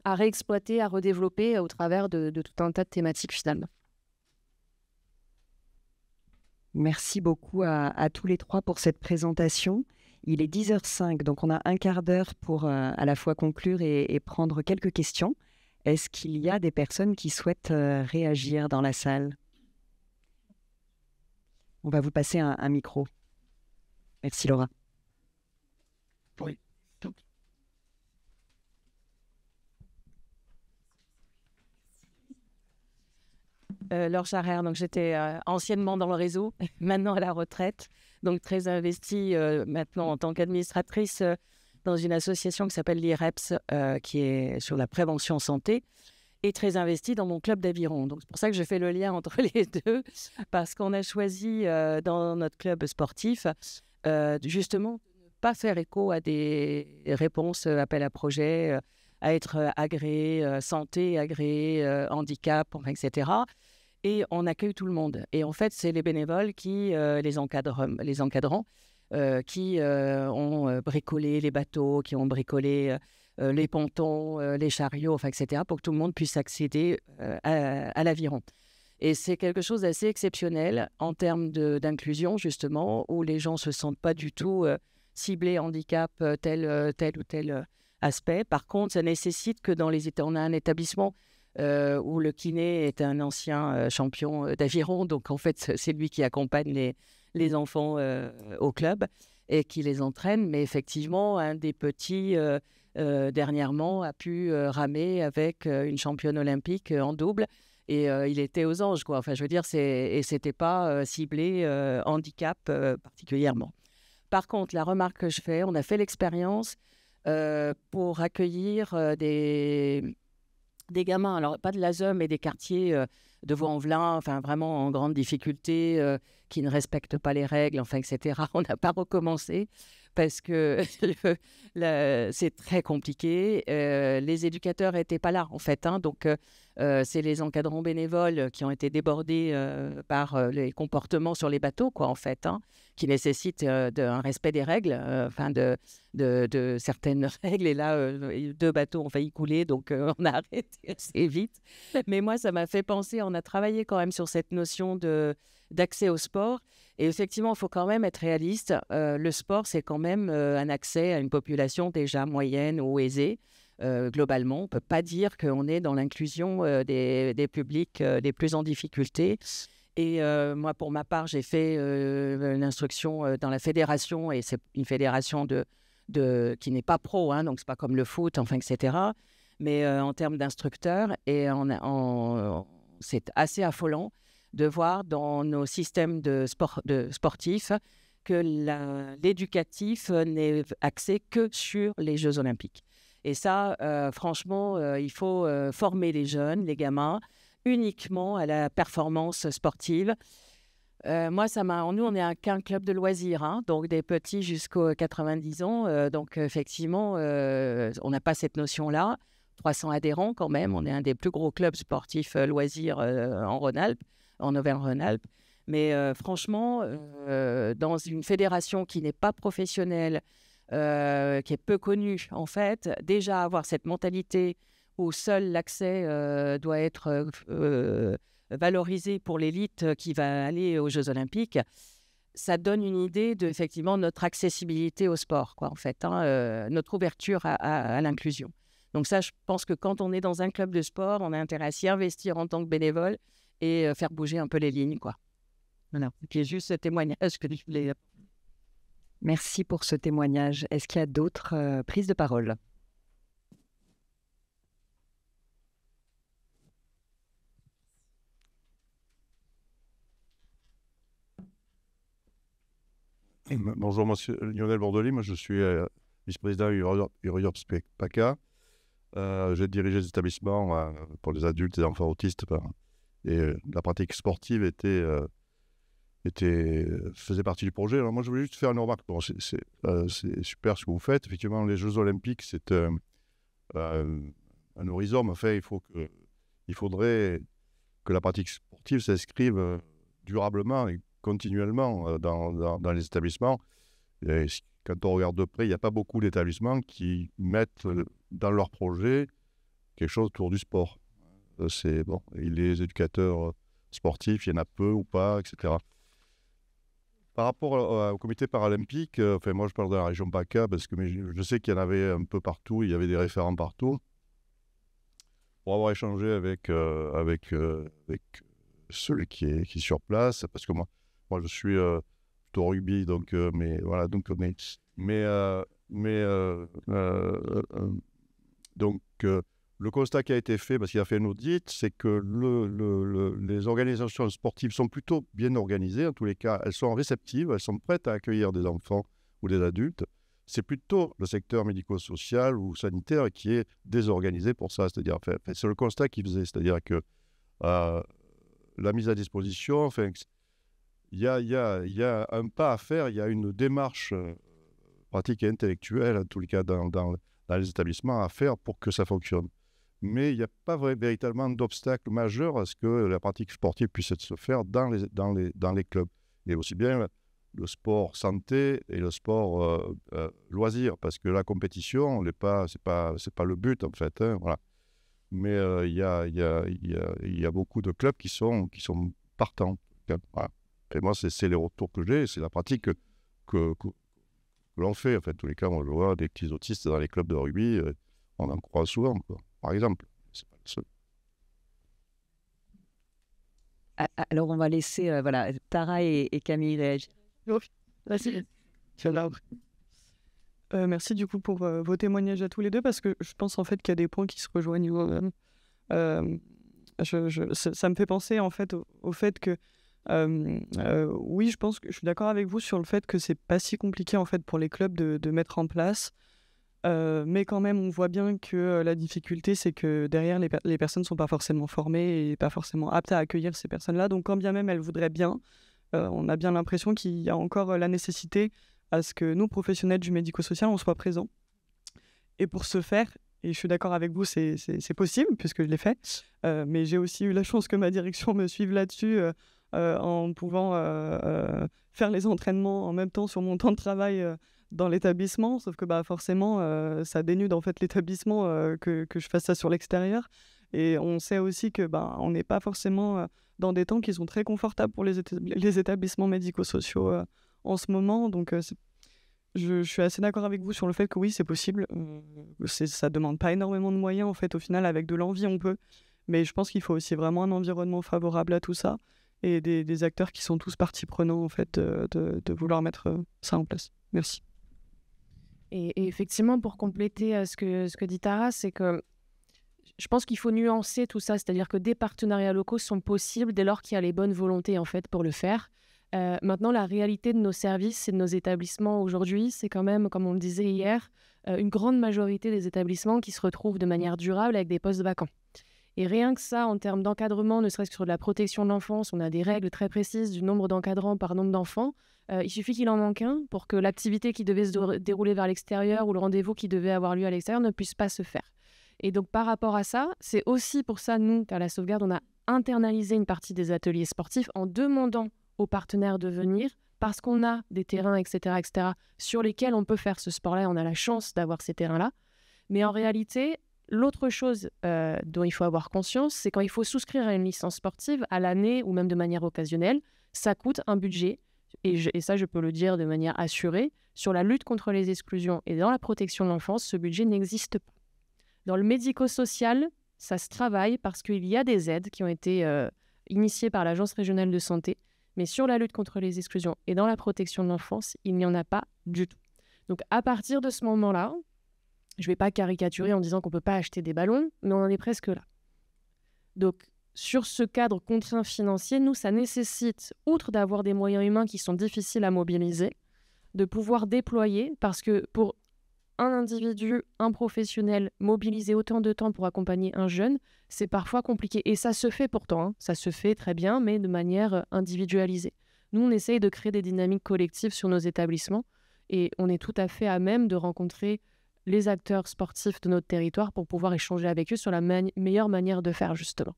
à réexploiter, à redévelopper au travers de tout un tas de thématiques, finalement. Merci beaucoup à tous les trois pour cette présentation. Il est 10h05, donc on a un quart d'heure pour à la fois conclure et prendre quelques questions. Est-ce qu'il y a des personnes qui souhaitent réagir dans la salle? On va vous passer un micro. Merci Laura. Oui. Laure Charrère, donc j'étais anciennement dans le réseau, maintenant à la retraite, donc très investie maintenant en tant qu'administratrice dans une association qui s'appelle l'IREPS, qui est sur la prévention santé, et très investie dans mon club d'aviron. Donc c'est pour ça que je fais le lien entre les deux, parce qu'on a choisi dans notre club sportif justement de ne pas faire écho à des réponses appel à projet, à être agréé santé, agréé handicap, etc. Et on accueille tout le monde. Et en fait, c'est les bénévoles qui, les encadrants, qui ont bricolé les bateaux, qui ont bricolé les pontons, les chariots, etc., pour que tout le monde puisse accéder à l'aviron. Et c'est quelque chose d'assez exceptionnel en termes d'inclusion, justement, où les gens ne se sentent pas du tout ciblés handicap, tel ou tel aspect. Par contre, ça nécessite que on a un établissement où le kiné est un ancien champion d'aviron. Donc, en fait, c'est lui qui accompagne les enfants au club et qui les entraîne. Mais effectivement, un des petits, dernièrement, a pu ramer avec une championne olympique en double. Et il était aux anges, quoi. Enfin, je veux dire, et ce n'était pas ciblé handicap particulièrement. Par contre, la remarque que je fais, on a fait l'expérience pour accueillir des gamins, alors pas de l'ASE, mais des quartiers de Vaux-en-Velin, enfin vraiment en grande difficulté, qui ne respectent pas les règles, etc. On n'a pas recommencé parce que c'est très compliqué. Les éducateurs n'étaient pas là, en fait. Donc, c'est les encadrants bénévoles qui ont été débordés par les comportements sur les bateaux, quoi, en fait, qui nécessitent un respect des règles, de certaines règles. Et là, 2 bateaux ont failli couler, donc on a arrêté assez vite. Mais moi, ça m'a fait penser, on a travaillé quand même sur cette notion d'accès au sport. Et effectivement, il faut quand même être réaliste. Le sport, c'est quand même un accès à une population déjà moyenne ou aisée. Globalement, on ne peut pas dire qu'on est dans l'inclusion des publics les plus en difficulté. Et moi, pour ma part, j'ai fait une instruction dans la fédération, et c'est une fédération qui n'est pas pro, donc ce n'est pas comme le foot, etc. Mais en termes d'instructeurs, et c'est assez affolant de voir dans nos systèmes de sportifs que l'éducatif n'est axé que sur les Jeux Olympiques. Et ça, franchement, il faut former les jeunes, les gamins, uniquement à la performance sportive. Moi, nous, on n'est qu'un club de loisirs, donc des petits jusqu'aux 90 ans. Donc, effectivement, on n'a pas cette notion-là. 300 adhérents quand même. On est un des plus gros clubs sportifs loisirs en Rhône-Alpes, en Auvergne-Rhône-Alpes. Mais franchement, dans une fédération qui n'est pas professionnelle, qui est peu connue, en fait, déjà avoir cette mentalité où seul l'accès doit être valorisé pour l'élite qui va aller aux Jeux Olympiques, ça donne une idée de, effectivement, notre accessibilité au sport, quoi, en fait, notre ouverture à l'inclusion. Donc ça, je pense que quand on est dans un club de sport, on a intérêt à s'y investir en tant que bénévole et faire bouger un peu les lignes, quoi. Voilà, c'est juste ce témoignage que je voulais. Merci pour ce témoignage. Est-ce qu'il y a d'autres prises de parole? Bonjour, monsieur Lionel Bordelier. Moi, je suis vice-président Europe PACA. J'ai dirigé des établissements pour les adultes et les enfants autistes. Et la pratique sportive faisait partie du projet. Alors moi, je voulais juste faire une remarque. Bon, c'est super ce que vous faites. Effectivement, les Jeux Olympiques, c'est un horizon. Enfin, il faudrait que la pratique sportive s'inscrive durablement et continuellement dans les établissements. Et quand on regarde de près, il n'y a pas beaucoup d'établissements qui mettent dans leur projet quelque chose autour du sport. C'est bon. Et les éducateurs sportifs, il y en a peu ou pas, etc. Par rapport au comité paralympique, moi je parle de la région PACA parce que je sais qu'il y en avait un peu partout, il y avait des référents partout. Pour avoir échangé avec celui qui est sur place, parce que moi je suis plutôt rugby, donc mais voilà, donc le constat qui a été fait, parce qu'il a fait un audit, c'est que les organisations sportives sont plutôt bien organisées. En tous les cas, elles sont réceptives, elles sont prêtes à accueillir des enfants ou des adultes. C'est plutôt le secteur médico-social ou sanitaire qui est désorganisé pour ça. C'est-à-dire, c'est le constat qu'il faisait. C'est-à-dire que la mise à disposition, il y a un pas à faire, il y a une démarche pratique et intellectuelle, en tous les cas dans les établissements, à faire pour que ça fonctionne. Mais il n'y a pas véritablement d'obstacle majeur à ce que la pratique sportive puisse se faire dans les clubs. Et aussi bien le sport santé et le sport loisir, parce que la compétition, c'est pas le but en fait. Hein, voilà. Mais il y a beaucoup de clubs qui sont partants. Voilà. Et moi, c'est les retours que j'ai, c'est la pratique que l'on fait. En fait, tous les cas, moi, je vois des petits autistes dans les clubs de rugby, on en croise souvent, quoi. Par exemple. C'est pas le seul. Alors, on va laisser Tara et Camille réagir. Merci du coup pour vos témoignages à tous les deux, parce que je pense en fait qu'il y a des points qui se rejoignent. Ça me fait penser en fait au fait que oui, je pense que je suis d'accord avec vous sur le fait que c'est pas si compliqué en fait pour les clubs de mettre en place. Mais quand même, on voit bien que la difficulté, c'est que derrière, les personnes ne sont pas forcément formées et pas forcément aptes à accueillir ces personnes-là. Donc, quand bien même elles voudraient bien, on a bien l'impression qu'il y a encore la nécessité à ce que nous, professionnels du médico-social, on soit présents. Et pour ce faire, et je suis d'accord avec vous, c'est possible, puisque je l'ai fait, mais j'ai aussi eu la chance que ma direction me suive là-dessus en pouvant faire les entraînements en même temps sur mon temps de travail dans l'établissement, sauf que forcément, ça dénude en fait l'établissement que je fasse ça sur l'extérieur. Et on sait aussi que on n'est pas forcément dans des temps qui sont très confortables pour les établissements médico-sociaux en ce moment. Donc, je suis assez d'accord avec vous sur le fait que oui, c'est possible. Ça ne demande pas énormément de moyens, en fait. Au final, avec de l'envie, on peut. Mais je pense qu'il faut aussi vraiment un environnement favorable à tout ça et des acteurs qui sont tous partie prenante, en fait, de vouloir mettre ça en place. Merci. Et effectivement, pour compléter ce que dit Tara, c'est que je pense qu'il faut nuancer tout ça, c'est-à-dire que des partenariats locaux sont possibles dès lors qu'il y a les bonnes volontés en fait pour le faire. Maintenant, la réalité de nos services et de nos établissements aujourd'hui, c'est quand même, comme on le disait hier, une grande majorité des établissements qui se retrouvent de manière durable avec des postes vacants. Et rien que ça, en termes d'encadrement, ne serait-ce que sur de la protection de l'enfance, on a des règles très précises du nombre d'encadrants par nombre d'enfants. Il suffit qu'il en manque un pour que l'activité qui devait se dérouler vers l'extérieur ou le rendez-vous qui devait avoir lieu à l'extérieur ne puisse pas se faire. Et donc, par rapport à ça, c'est aussi pour ça, nous, à la Sauvegarde, on a internalisé une partie des ateliers sportifs en demandant aux partenaires de venir parce qu'on a des terrains, etc., sur lesquels on peut faire ce sport-là. On a la chance d'avoir ces terrains-là. Mais en réalité, l'autre chose dont il faut avoir conscience, c'est quand il faut souscrire à une licence sportive à l'année ou même de manière occasionnelle, ça coûte un budget. Et ça, je peux le dire de manière assurée, sur la lutte contre les exclusions et dans la protection de l'enfance, ce budget n'existe pas. Dans le médico-social, ça se travaille parce qu'il y a des aides qui ont été initiées par l'Agence régionale de santé, mais sur la lutte contre les exclusions et dans la protection de l'enfance, il n'y en a pas du tout. Donc à partir de ce moment-là, je ne vais pas caricaturer en disant qu'on ne peut pas acheter des ballons, mais on en est presque là. Donc, sur ce cadre contraint financier, nous, ça nécessite, outre d'avoir des moyens humains qui sont difficiles à mobiliser, de pouvoir déployer, parce que pour un individu, un professionnel, mobiliser autant de temps pour accompagner un jeune, c'est parfois compliqué. Et ça se fait pourtant, hein. Ça se fait très bien, mais de manière individualisée. Nous, on essaye de créer des dynamiques collectives sur nos établissements, et on est tout à fait à même de rencontrer les acteurs sportifs de notre territoire pour pouvoir échanger avec eux sur la meilleure manière de faire, justement.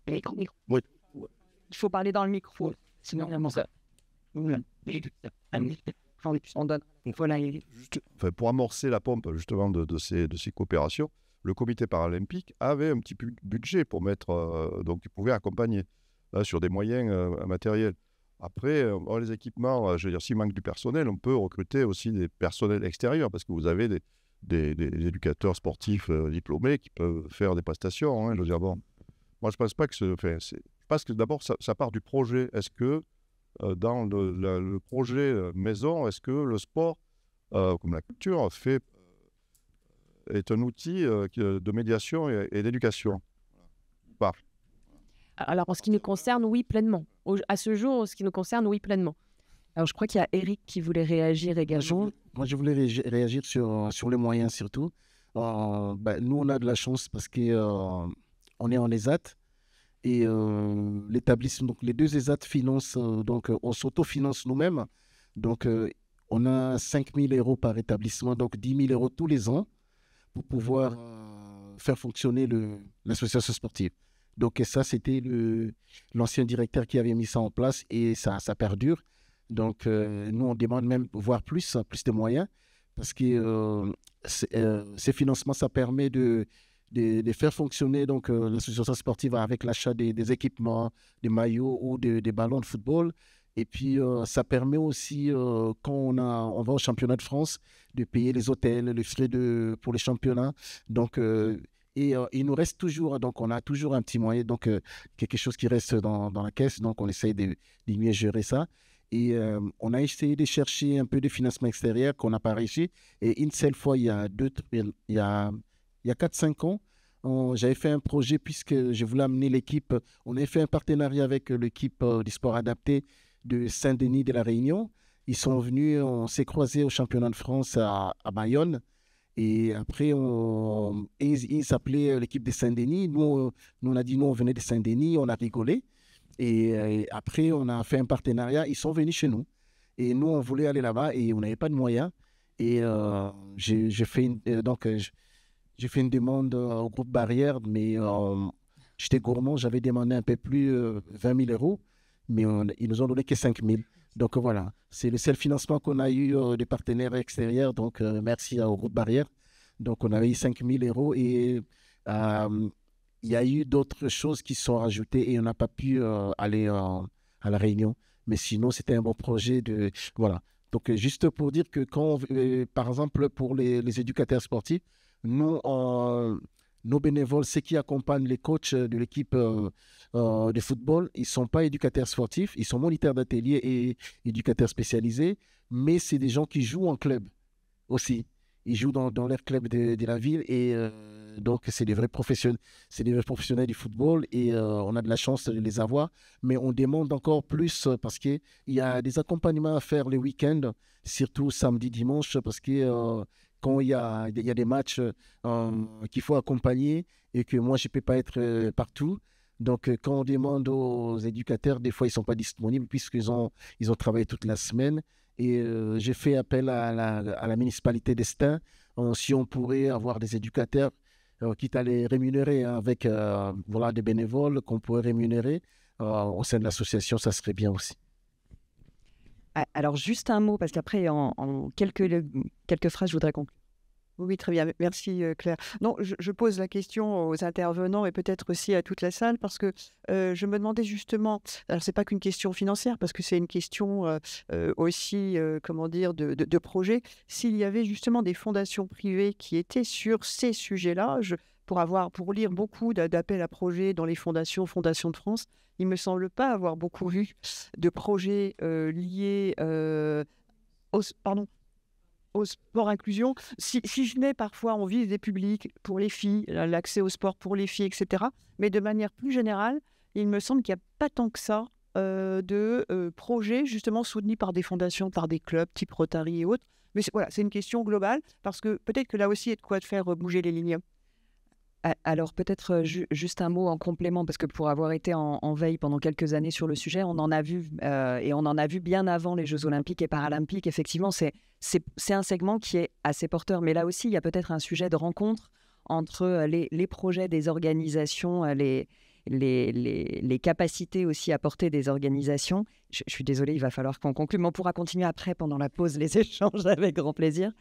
Oui. Il faut parler dans le micro. Sinon, ça. On donne. Voilà. Pour amorcer la pompe justement de ces coopérations, le comité paralympique avait un petit budget pour mettre, donc ils pouvaient accompagner sur des moyens matériels. Après, les équipements, je veux dire, s'il manque du personnel, on peut recruter aussi des personnels extérieurs parce que vous avez des éducateurs sportifs diplômés qui peuvent faire des prestations. Je veux dire, bon, moi, je pense pas que je pense que d'abord, ça part du projet. Est-ce que dans le projet maison, est-ce que le sport, comme la culture, est un outil de médiation et d'éducation? Pas. Alors, en ce qui nous concerne, oui, pleinement. À ce jour, en ce qui nous concerne, oui, pleinement. Alors, je crois qu'il y a Eric qui voulait réagir également. Moi, je voulais réagir sur les moyens surtout. Nous, on a de la chance parce qu'on est en ESAT et l'établissement, donc les 2 ESAT financent, donc on s'autofinance nous-mêmes. Donc, on a 5 000 € par établissement, donc 10 000 € tous les ans pour pouvoir faire fonctionner l'association sportive. Donc, ça, c'était l'ancien directeur qui avait mis ça en place et ça perdure. Donc, nous, on demande même voire plus de moyens parce que ces financements, ça permet de faire fonctionner donc, l'association sportive avec l'achat des équipements, des maillots ou des ballons de football. Et puis, ça permet aussi, quand on va au championnat de France, de payer les hôtels, les frais pour les championnats. Donc, il nous reste toujours, donc on a toujours un petit moyen, donc quelque chose qui reste dans la caisse. Donc, on essaye de mieux gérer ça. Et on a essayé de chercher un peu de financement extérieur qu'on n'a pas réussi. Et une seule fois, il y a 4-5 ans, j'avais fait un projet puisque je voulais amener l'équipe. On avait fait un partenariat avec l'équipe du sport adapté de Saint-Denis de la Réunion. Ils sont venus, on s'est croisés au championnat de France à Bayonne. Et après, ils s'appelaient l'équipe de Saint-Denis. Nous, on a dit, nous, on venait de Saint-Denis, on a rigolé. Et après, on a fait un partenariat. Ils sont venus chez nous. Et nous, on voulait aller là-bas et on n'avait pas de moyens. Et j'ai fait une demande au groupe Barrière, mais j'étais gourmand. J'avais demandé un peu plus, 20 000 €, mais ils nous ont donné que 5 000. Donc voilà, c'est le seul financement qu'on a eu des partenaires extérieurs. Donc merci au groupe Barrière. Donc on avait eu 5 000 € et il y a eu d'autres choses qui sont rajoutées et on n'a pas pu aller à la Réunion. Mais sinon, c'était un bon projet. Voilà. Donc, juste pour dire que par exemple, pour les éducateurs sportifs, nous, nos bénévoles, ceux qui accompagnent les coachs de l'équipe de football, ils ne sont pas éducateurs sportifs, ils sont moniteurs d'atelier et éducateurs spécialisés, mais c'est des gens qui jouent en club aussi. Ils jouent dans leur club de la ville et donc c'est des vrais professionnels du football et on a de la chance de les avoir, mais on demande encore plus parce qu'il y a des accompagnements à faire les week-ends, surtout samedi, dimanche, parce que quand il y a des matchs qu'il faut accompagner et que moi je ne peux pas être partout. Donc, quand on demande aux éducateurs, des fois, ils ne sont pas disponibles puisqu'ils ont travaillé toute la semaine. Et j'ai fait appel à la municipalité d'Estaing si on pourrait avoir des éducateurs, quitte à les rémunérer avec des bénévoles qu'on pourrait rémunérer au sein de l'association, ça serait bien aussi. Alors, juste un mot, parce qu'après, en quelques phrases, je voudrais conclure. Oui, très bien. Merci, Claire. Non, je pose la question aux intervenants et peut-être aussi à toute la salle parce que je me demandais justement, alors c'est pas qu'une question financière parce que c'est une question aussi, comment dire, de projet. S'il y avait justement des fondations privées qui étaient sur ces sujets-là, pour lire beaucoup d'appels à projets dans les fondations de France, il me semble pas avoir beaucoup vu de projets liés au sport inclusion. Si je mets parfois, on vise des publics pour les filles, l'accès au sport pour les filles, etc. Mais de manière plus générale, il me semble qu'il n'y a pas tant que ça de projets justement soutenus par des fondations, par des clubs type Rotary et autres. Mais c'est une question globale parce que peut-être que là aussi, il y a de quoi faire bouger les lignes. Alors peut-être juste un mot en complément, parce que pour avoir été en veille pendant quelques années sur le sujet, on en a vu, et on en a vu bien avant les Jeux Olympiques et Paralympiques. Effectivement, c'est un segment qui est assez porteur. Mais là aussi, il y a peut-être un sujet de rencontre entre les projets des organisations, les capacités aussi à porter des organisations. Je suis désolée, il va falloir qu'on conclue, mais on pourra continuer après, pendant la pause, les échanges avec grand plaisir.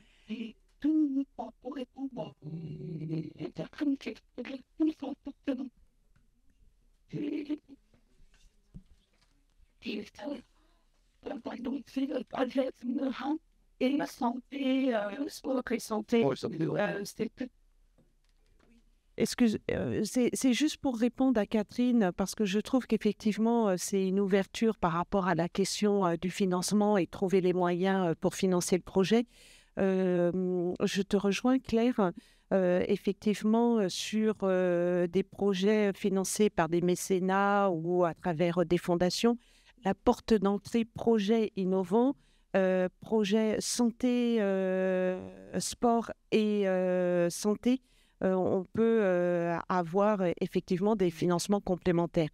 Pour répondre C'est juste pour répondre à Catherine, parce que je trouve qu'effectivement, c'est une ouverture par rapport à la question du financement et trouver les moyens pour financer le projet. Je te rejoins, Claire. Effectivement, sur des projets financés par des mécénats ou à travers des fondations, la porte d'entrée projet innovant, projet santé, sport et santé, on peut avoir effectivement des financements complémentaires.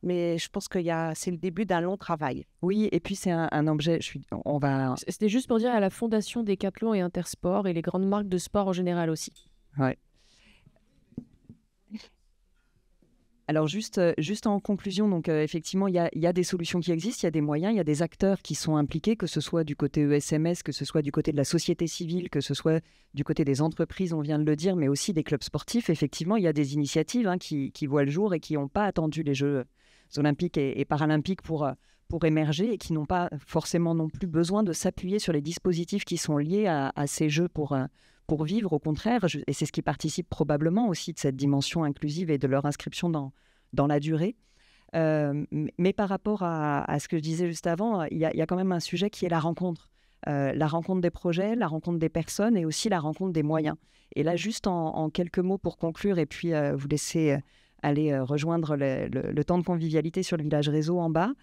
Mais je pense que c'est le début d'un long travail. Oui, et puis c'est un objet. C'était juste pour dire à la Fondation Décathlon et Intersport et les grandes marques de sport en général aussi. Ouais. Alors juste en conclusion, donc effectivement, il y a des solutions qui existent, il y a des moyens, il y a des acteurs qui sont impliqués, que ce soit du côté ESMS, que ce soit du côté de la société civile, que ce soit du côté des entreprises, on vient de le dire, mais aussi des clubs sportifs. Effectivement, il y a des initiatives qui voient le jour et qui n'ont pas attendu les Jeux olympiques et paralympiques pour émerger et qui n'ont pas forcément non plus besoin de s'appuyer sur les dispositifs qui sont liés à ces Jeux pour vivre, au contraire, et c'est ce qui participe probablement aussi de cette dimension inclusive et de leur inscription dans la durée. Mais par rapport à ce que je disais juste avant, il y a quand même un sujet qui est la rencontre des projets, la rencontre des personnes et aussi la rencontre des moyens. Et là, juste en quelques mots pour conclure et puis vous laisser aller rejoindre le temps de convivialité sur le village réseau en bas.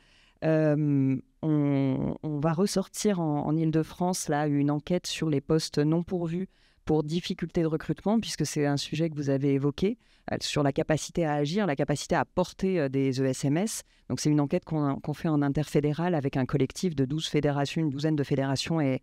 On va ressortir en Île-de-France là, une enquête sur les postes non pourvus pour difficultés de recrutement, puisque c'est un sujet que vous avez évoqué, sur la capacité à agir, la capacité à porter des ESMS. Donc c'est une enquête qu'on fait en interfédéral avec un collectif de 12 fédérations, une douzaine de fédérations et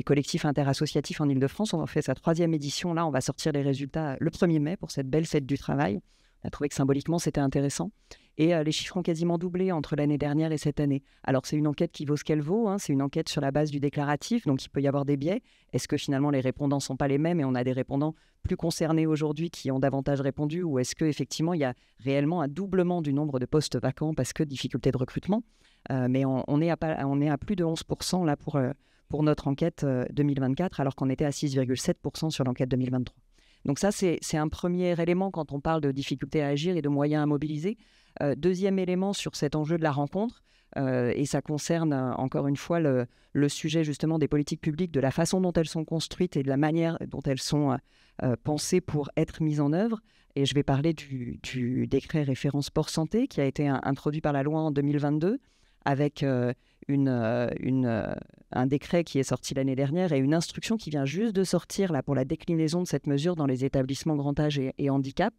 collectifs interassociatifs en Île-de-France. On a fait sa 3e édition. Là, on va sortir les résultats le 1er mai pour cette belle fête du travail. On a trouvé que symboliquement, c'était intéressant. Et les chiffres ont quasiment doublé entre l'année dernière et cette année. Alors, c'est une enquête qui vaut ce qu'elle vaut. C'est une enquête sur la base du déclaratif, donc il peut y avoir des biais. Est-ce que finalement, les répondants ne sont pas les mêmes et on a des répondants plus concernés aujourd'hui qui ont davantage répondu, ou est-ce qu'effectivement, il y a réellement un doublement du nombre de postes vacants parce que difficulté de recrutement mais on est à plus de 11% là pour notre enquête 2024, alors qu'on était à 6,7% sur l'enquête 2023. Donc ça, c'est un premier élément quand on parle de difficulté à agir et de moyens à mobiliser. Deuxième élément sur cet enjeu de la rencontre, et ça concerne encore une fois le sujet justement des politiques publiques, de la façon dont elles sont construites et de la manière dont elles sont pensées pour être mises en œuvre. Et je vais parler du décret référent sport santé qui a été introduit par la loi en 2022 avec un décret qui est sorti l'année dernière et une instruction qui vient juste de sortir là, pour la déclinaison de cette mesure dans les établissements grand âge et handicap.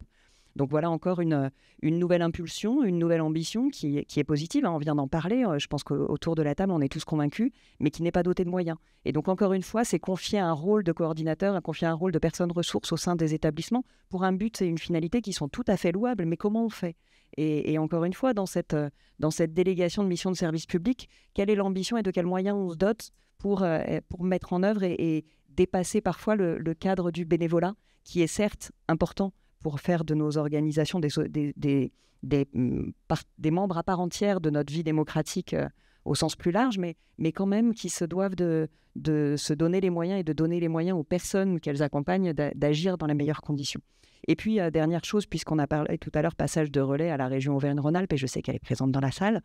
Donc voilà encore une nouvelle impulsion, une nouvelle ambition qui est positive. On vient d'en parler, je pense qu'autour de la table, on est tous convaincus, mais qui n'est pas dotée de moyens. Et donc encore une fois, c'est confier un rôle de coordinateur, confier un rôle de personne ressource au sein des établissements pour un but et une finalité qui sont tout à fait louables. Mais comment on fait ? Et encore une fois, dans cette délégation de mission de service public, quelle est l'ambition et de quels moyens on se dote pour mettre en œuvre et dépasser parfois le cadre du bénévolat, qui est certes important pour faire de nos organisations des membres à part entière de notre vie démocratique au sens plus large, mais quand même qui se doivent de se donner les moyens et de donner les moyens aux personnes qu'elles accompagnent d'agir dans les meilleures conditions. Et puis, dernière chose, puisqu'on a parlé tout à l'heure, passage de relais à la région Auvergne-Rhône-Alpes, et je sais qu'elle est présente dans la salle,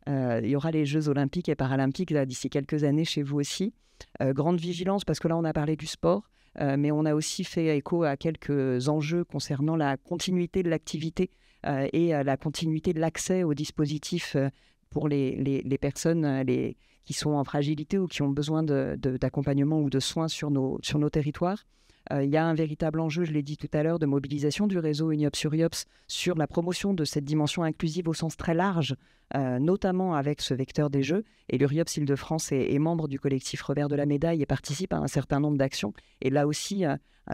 il y aura les Jeux olympiques et paralympiques d'ici quelques années chez vous aussi. Grande vigilance, parce que là, on a parlé du sport, mais on a aussi fait écho à quelques enjeux concernant la continuité de l'activité et la continuité de l'accès aux dispositifs pour les personnes qui sont en fragilité ou qui ont besoin d'accompagnement ou de soins sur nos territoires. Il y a un véritable enjeu, je l'ai dit tout à l'heure, de mobilisation du réseau UNIOPS-URIOPS sur la promotion de cette dimension inclusive au sens très large, notamment avec ce vecteur des Jeux. Et l'URIOPS Île-de-France est membre du collectif Revers de la Médaille et participe à un certain nombre d'actions. Et là aussi,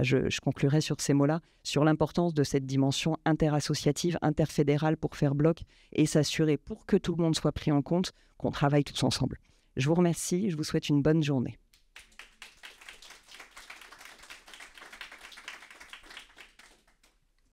je conclurai sur ces mots-là, sur l'importance de cette dimension interassociative, interfédérale pour faire bloc et s'assurer, pour que tout le monde soit pris en compte, qu'on travaille tous ensemble. Je vous remercie, je vous souhaite une bonne journée.